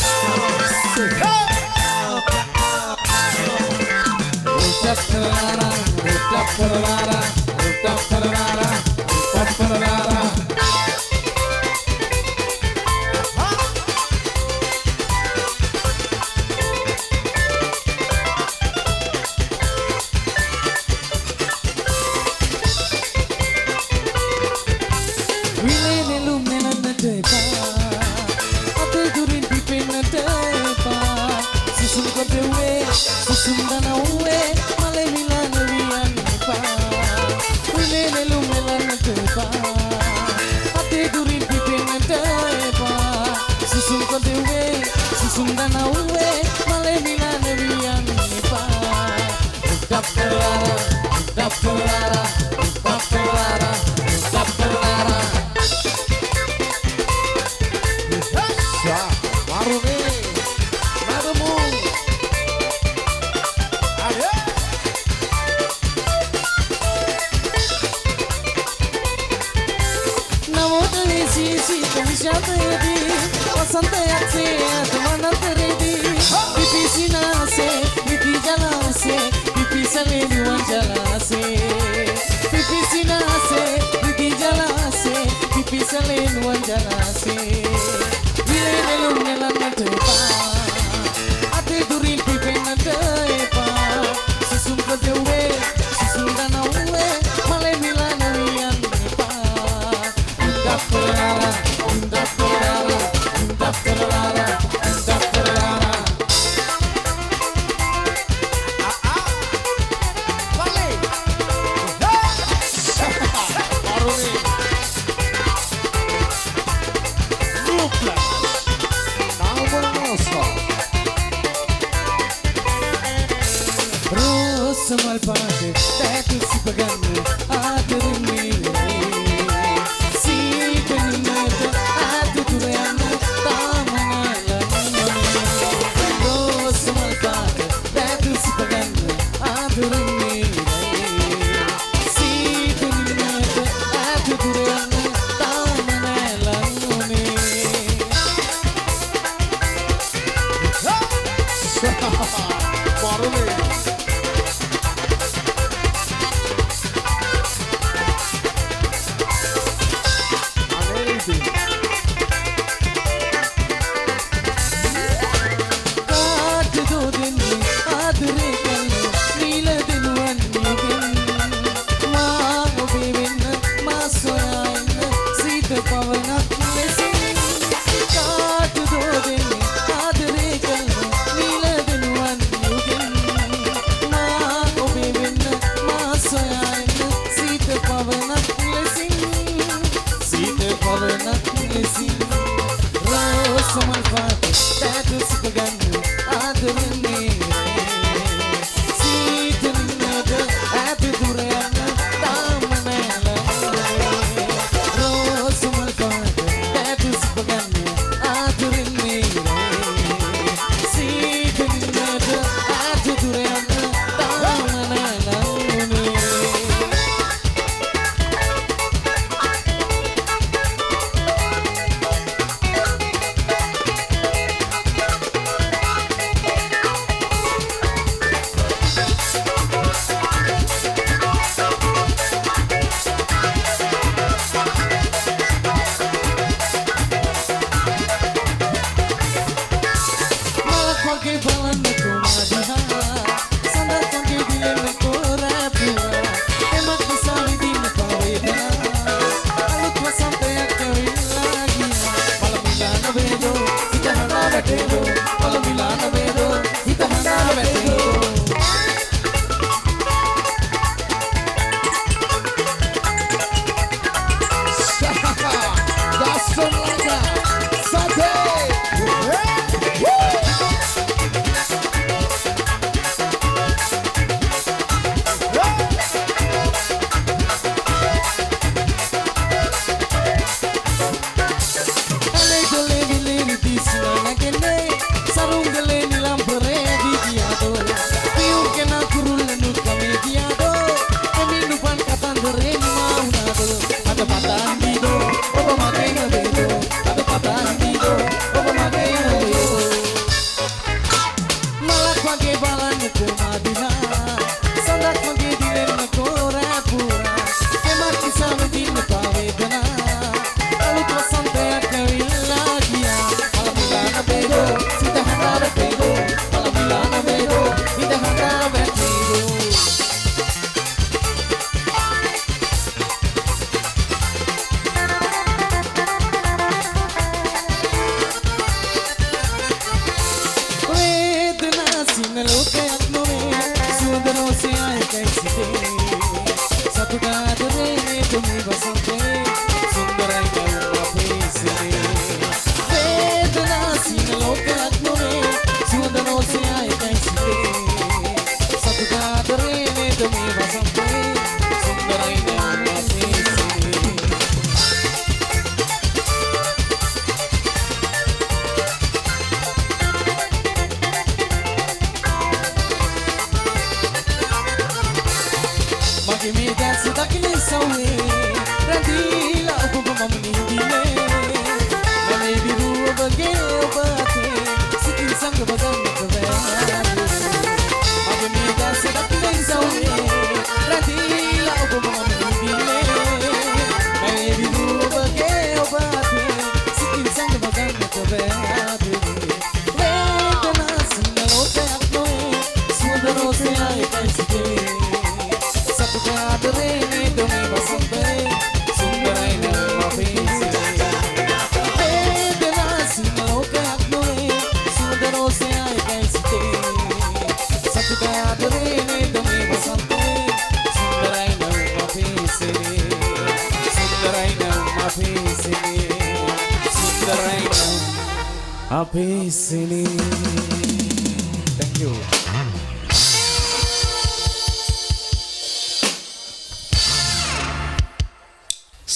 වගේ බලන්නකෝ මාදිහා සඳක් වගේ දිලෙන්නකෝ රැපුවා එමත් නිසා විඳින්න පවේදනා අලුත් වසන්තයක් ඇවිල්ලා ගියා පළමිලා නවේදෝ හිත හඬා වැටේදෝ පළමිලා නවේදෝ හිත හඬා වැටේදෝ Thank you.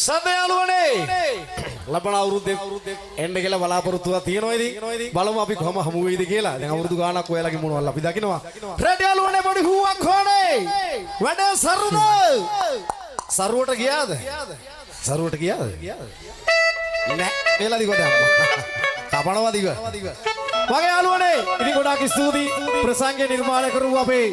සදයාලුවනේ ලබන අවුරුද්දේ එන්න කියලා බලාපොරොත්තුවක් තියෙනවා ඉතින් බලමු අපි කොහම හමු වෙයිද කියලා. දැන් අවුරුදු ගාණක් ඔයාලගේ මොනවල් අපි දකිනවා. රෙඩි යාළුවනේ පොඩි හුවක් හොනේ. වැඩ සරුද? සරුවට ගියාද? සරුවට ගියාද? නෑ එලා දිගට අම්මා. කපනවා දිග. වගේ යාළුවනේ ඉතින් ගොඩාක් ස්තුතියි ප්‍රසංගය නිර්මාණය කරු අපේ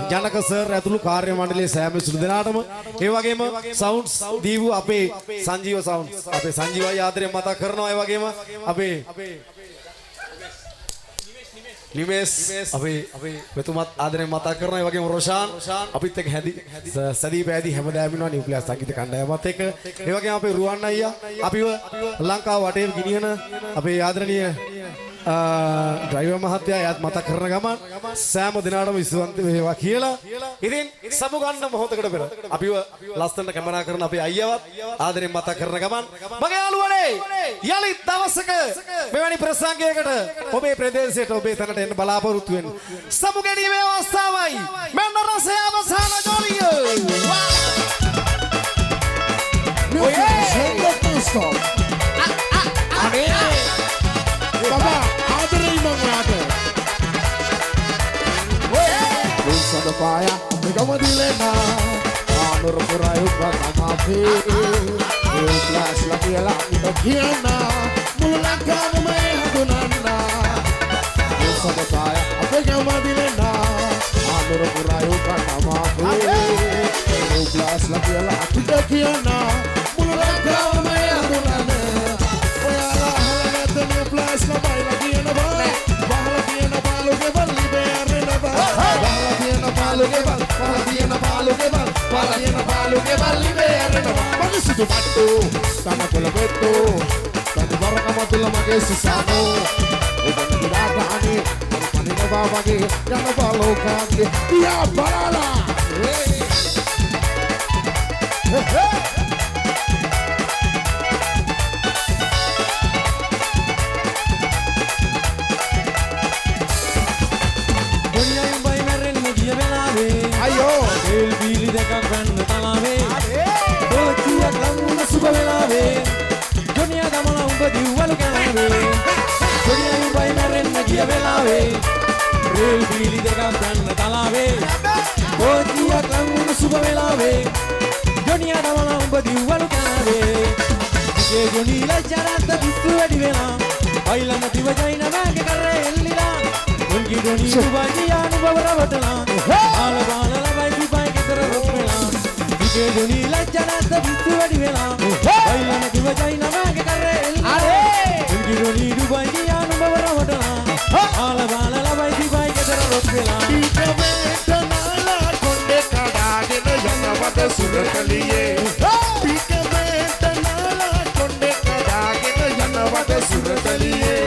ජනක සර් ඇතුළු කාර්ය මණ්ඩලයේ සෑම සුළු දෙනාටම ඒ වගේම සවුන්ඩ්ස් දීපු අපේ සංජීව සවුන්ඩ්ස් අපේ සංජීවයි ආදරයෙන් මතක් කරනවා ඒ වගේම අපේ නිමේස් අපේ මෙතුමත් ආදරයෙන් මතක් කරනවා ඒ වගේම රොෂාන් අපිත් එක්ක සැදී පැහැදී හැමදාම ඉන්නවා නිව්ක්ලියස් සංගීත කණ්ඩායමත් එක්ක ඒ වගේම අපේ රුවන් අයියා අපිව ලංකාව වටේ ගෙනියන අපේ ආදරණීය ඩ්‍රයිවර් මහත්තයා එයාත් මතක් කරන ගමන් සෑම දිනාටම විශ්වන්ත වේවා කියලා ඉතින් සමු ගන්න මොහොතකට පෙර අපිව ලස්සනට කැමරා කරන අපේ අයියාවත් ආදරෙන් මතක් කරන ගමන් මගේ යාළුවනේ යලිත් දවසක මෙවැනි ප්‍රසංගයකට ඔබේ ප්‍රදේශයට ඔබේ තැනට එන්න බලාපොරොත්තු වෙන්න සමු ගැනීමේ අවස්ථාවයි මෙන්න රසය අවසාන ජොලිය Baba, ආදරෙයි මම ඔයාට. උසද පාය මෙගම දිලෙනා ආනර පුරාය උපතමාපේ ඒ ෆ්ලෑෂ් ලා කියලා අපිට කියන්න මුළු ලංකාවම හඳුනන්න උසද පාය මෙගම දිලෙනා ආනර පුරාය උපතමාපේ ඒ ෆ්ලෑෂ් ලා කියලා අපිට කියන්න මුළු ලංකාවම හඳුනන්න Flash la baila aquí en la bola, baja la ගෙවල් පහල තියෙන පාළු ගෙවල් පහල තියෙන පාළු ගෙවල් ඉබේ යනවා මිනිස්සු මට්ටු තනකොළ පෙට්ටු තනි වරකම තුල මගේ සිසානෝ ඔබ නිරාගානේ පනිනවා වගේ යන බලෝකාගේ තියා බලලා අයියෝ තෙල් බීලි දෙකක් ගන්න තලාවේ දොචියක් ලඟුන සුබ වෙලාවේ දුනියා දමලා උඹ දිව්වලු කලාවේ දුනියා උඹයි මැරෙන්න ගිය වෙලාවේ තෙල් බීලි දෙකක් ගන්න තලාවේ දොචියක් ලඟුන සුබ වෙලාවේ දුනියා දමලා උඹ දිව්වලු කලාවේ ඒ දුනිලා ජරන්ත පිස්සු වැඩි වෙලා අයිලම දිව ජයින මගේ කරේ එල්ලිලා උන්ගේ දුනි සුබයි අනුභව රවටලා ආල බාල ලබයි දිබයි ගෙදර රොප්පලා විකේ දුනි ලැජ්ජනත් පිස්සු වැඩි වෙලා අයිලම දිව ජයින මගේ කරේ එල්ලිලා උන්ගේ දුනි දුබයි අනුභව රවටලා ආල බාල ලබයි දිබයි ගෙදර රොප්පලා පිටමෙටනාලා කොණ්ඩේ කඩාගෙන යනවද සුරකලියේ පිටමෙටනාලා කොණ්ඩේ කඩාගෙන යනවද සුරකලියේ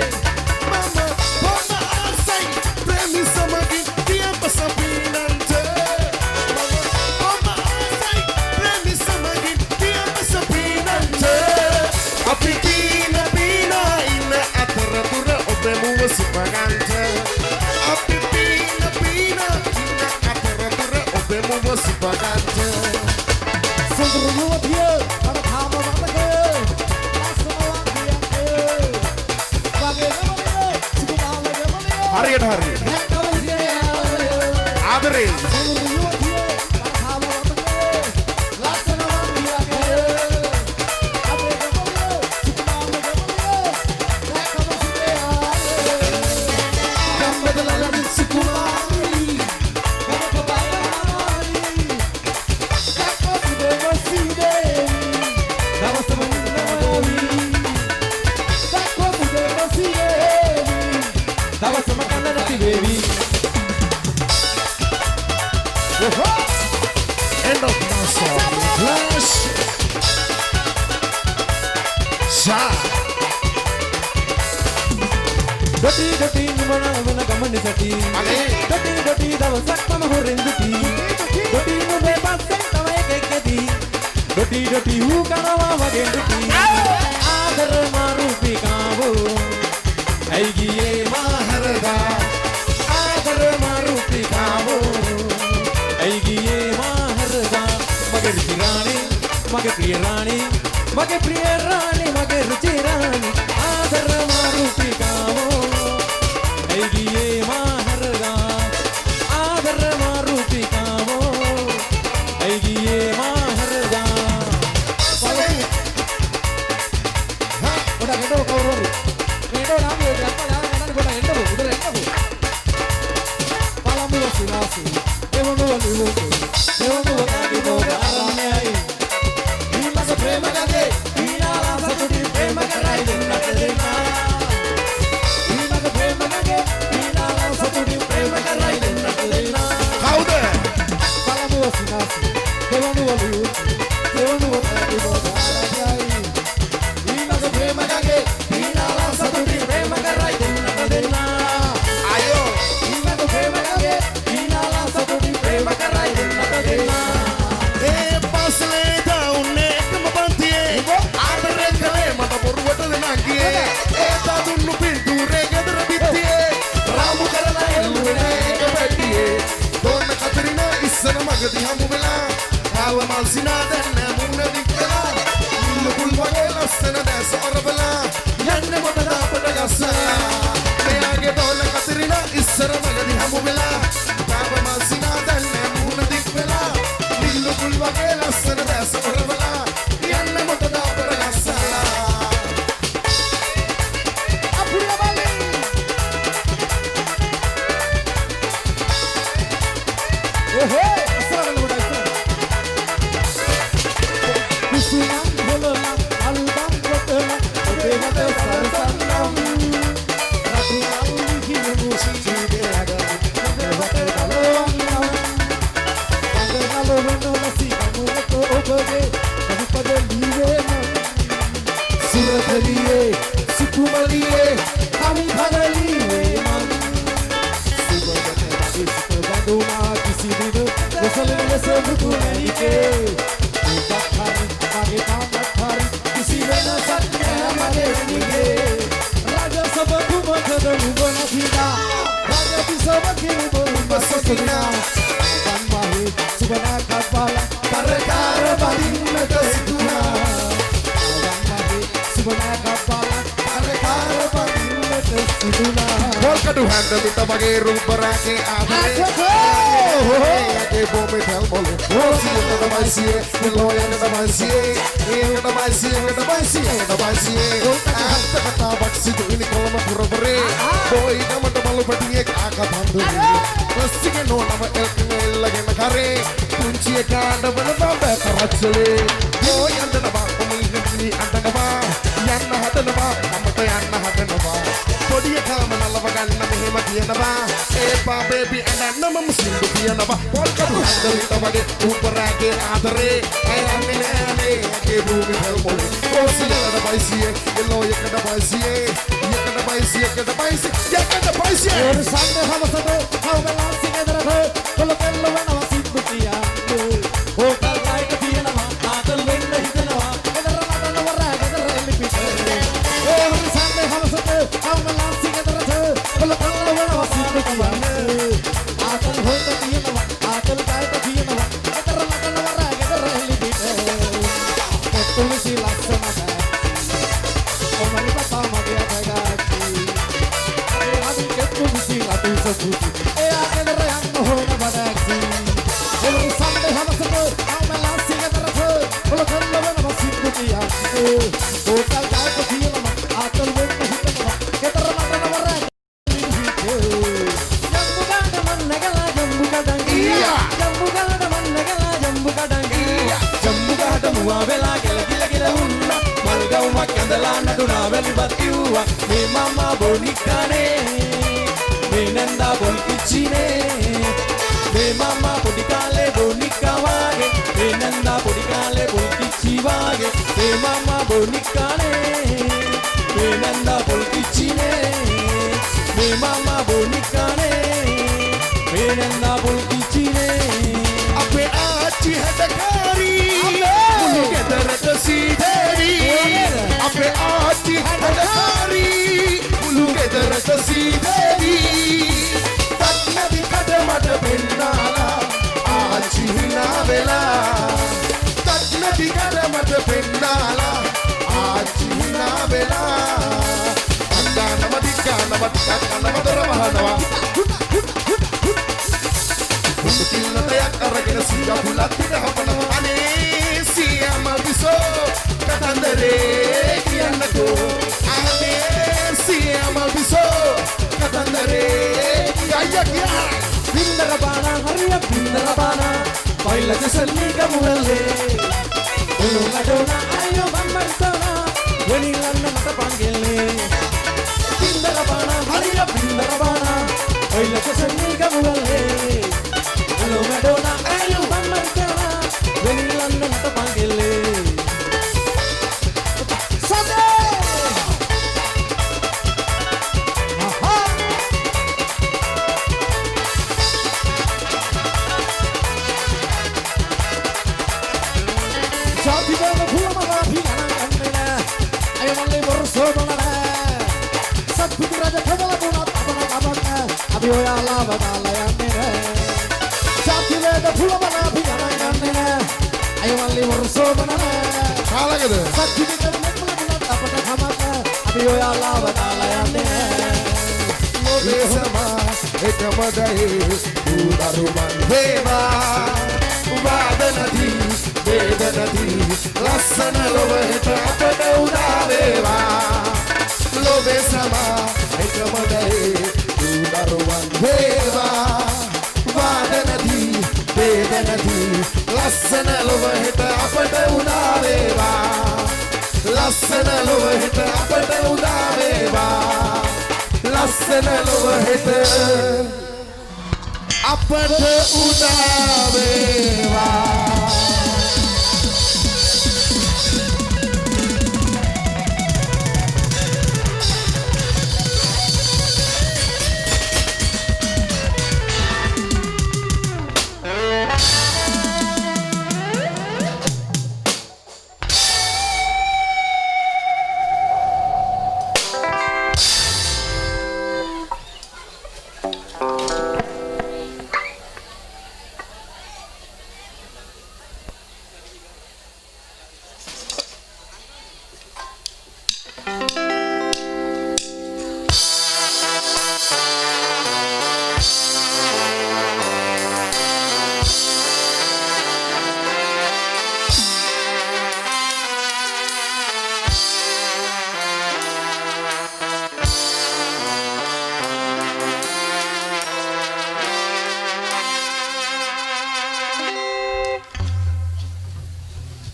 Supagante api pina pina inna ataratura obemu supagante sundru dia para khama matake asmawan dia bagaimana supagante hariyata hari adare End of my song. Flash. Shot. Doti doti numana numana gamane sati. Doti doti davasak mama horenduti. Doti nube passe tama ekekedi. Doti doti u kanawa wagenduti. Adar marupi kaavo. Aigiye maharda. Adar marupi kaavo. Aigiye maharda. Mage rani, mage priya rani, mage priya rani, mage ruchi rani. Adar marupi kaavo. Aigiye maharda. Adar marupi kaavo. Aigiye maharda. Udah kendo kau roru. Kendo namu ya apa ya? Nanti gua kendo, udah kendo. Palamu wasinasi. Ewan gua limu. Ewan gua kaki boga aramai. Ima se prema kage. Ina rasa tu di prema karai denna denna. Ima se prema kage. Ina rasa tu di prema karai denna denna. How there? Palamu wasinasi. Ewan gua limu. Ewan gua kaki boga aramai. Ima se prema kage. Ina rasa tu di prema karai denna denna. Ayo. Ima se prema kage. Ina rasa tu di prema karai denna denna. Pasle daune ekma bantiye. Adare kale mata boruwata denagiye. Eta dunnu pindure gedara bittiye. Ramu karala elluwe ekabettiye. Donna katrina issana magadi hamu vela. Kawa malsina denna munna dikkala. Illu kulwage lassana dasa arabala. Yanne motada pada gassala. Meyage donna katrina issana magadi hamu vela. Kawa malsina denna munna dikkala. Illu kulwage lassana dasa arabala. Yanne motada pada gassala. Apura bali. Ohe, asal lu dah. Kusuman bola, aludam bola, obemata sarasandam. Ratu auli himu siji ada, obemata kalawam. මුතු මැණිකේ ඒකත් හරි මගේ තාමත් හරි කිසි වෙනසක් නෑ මගේ වෙනිගේ රජ සබ කුමකද නුඹ නැතිලා රජ පිසව කිරිබ නුඹ සොකිනා ගම්මහේ සුබනා කප්පාලා කරකාර බඳින්නට සිතුනා ගම්මහේ සුබනා කප්පාලා කරකාර බඳින්නට සිතුනා Volkadu handle tabage ruparake aadare ake bome thalmole rosi da maisiye loya da maisiye da maisiye da maisiye da maisiye anta kata baksi tu ini kolama purabare boy namata malu patiye aka thanduri rasike no nama elkene lagena kare kunchiye kaanda bana baba karachale boy andana ba komuni andana ba yanna hadana ba namata yanna hadana ba podiye kama nalava ganna mehema kiyanaba epa baby andana muslim du kiyanaba polkadu handle tabage uparage aadare ayane ane ke bhumi thalmole rosi da maisiye loya da maisiye yakada maisiye yakada maisiye yakada maisiye ஒரு சண்டை ஹவசது ஹவலாம் சிங்கதரது கொலகல்ல வனவ சிந்துතිயா ஓ கல்காய்ක තියනවා ආතල් වෙන්න හිතනවා එදර නටන වරාගදර එලිපිට ஒரு சண்டை ஹவசது ஹவலாம் சிங்கதரது கொலகல்ல වනව සිந்துතිயா ආතල් හොන්න තියනවා ආතල් කායක තියනවා එදර නටන වරාගදර එලිපිට තුලිසි ලස්සනද ඔමනි පතා මගේ අතගාච්චි Tulisi latu seputi, akan reyang mohon badaksi. Kalau sampai hama sepu, hama lasi keterasu. Kalau kalau masih putih aku, bukan kau kecil lama, akal wena hitam lama, keterangan nama Yang bukan teman negala, yang bukan danggi. Yang bukan teman negala, yang bukan danggi. Yang bukan temu abela, gila unna. Malgau makan dalam naduna beli batiwa, mi mama bonikane. Nenda bol kichine me mama podikale bonika wage nenda podikale bol kichi wage me mama bonikane nenda bol kichine me mama bonikane nenda bol kichine ape aachi hadakari mulu kedarata sideri ape aachi hadakari mulu kedarata sideri tatnadi kadamata pennala aachi hina vela tatnadi kadamata pennala aachi hina vela andana madikka namadara mahanawa Kilatayak aragina siya bulat pinahapana ane siya malbiso katandare kiyanako ane siya malbiso katandare kiyaya Bindarabana hariya bindarabana Baila jasalli gamulalle Ulungadona ayo mammartana Wenilanna mata pangelle Bindarabana hariya bindarabana Baila jasalli gamulalle Ulungadona ayo mammartana Wenilanna mata pangelle Sade Aha Jati bana phulama phigana kannena ayo malle borso banana satputi raja khamala bona apana apana abhi hoya la badala yanne Jati bana phulama phigana kannena ayo malle borso banana Kalagada satputi raja khamala bona apana khamata abhi hoya la badala yanne Lobesama ekamadai udaruman veva vadanadi vedanadi lassana lovahita apata udaveva Lobesama ekamadai udaruman veva vadanadi vedanadi lassana lovahita apata udaveva lassana lovahita apata udaveva lassana lovahita අපට උදා වේවා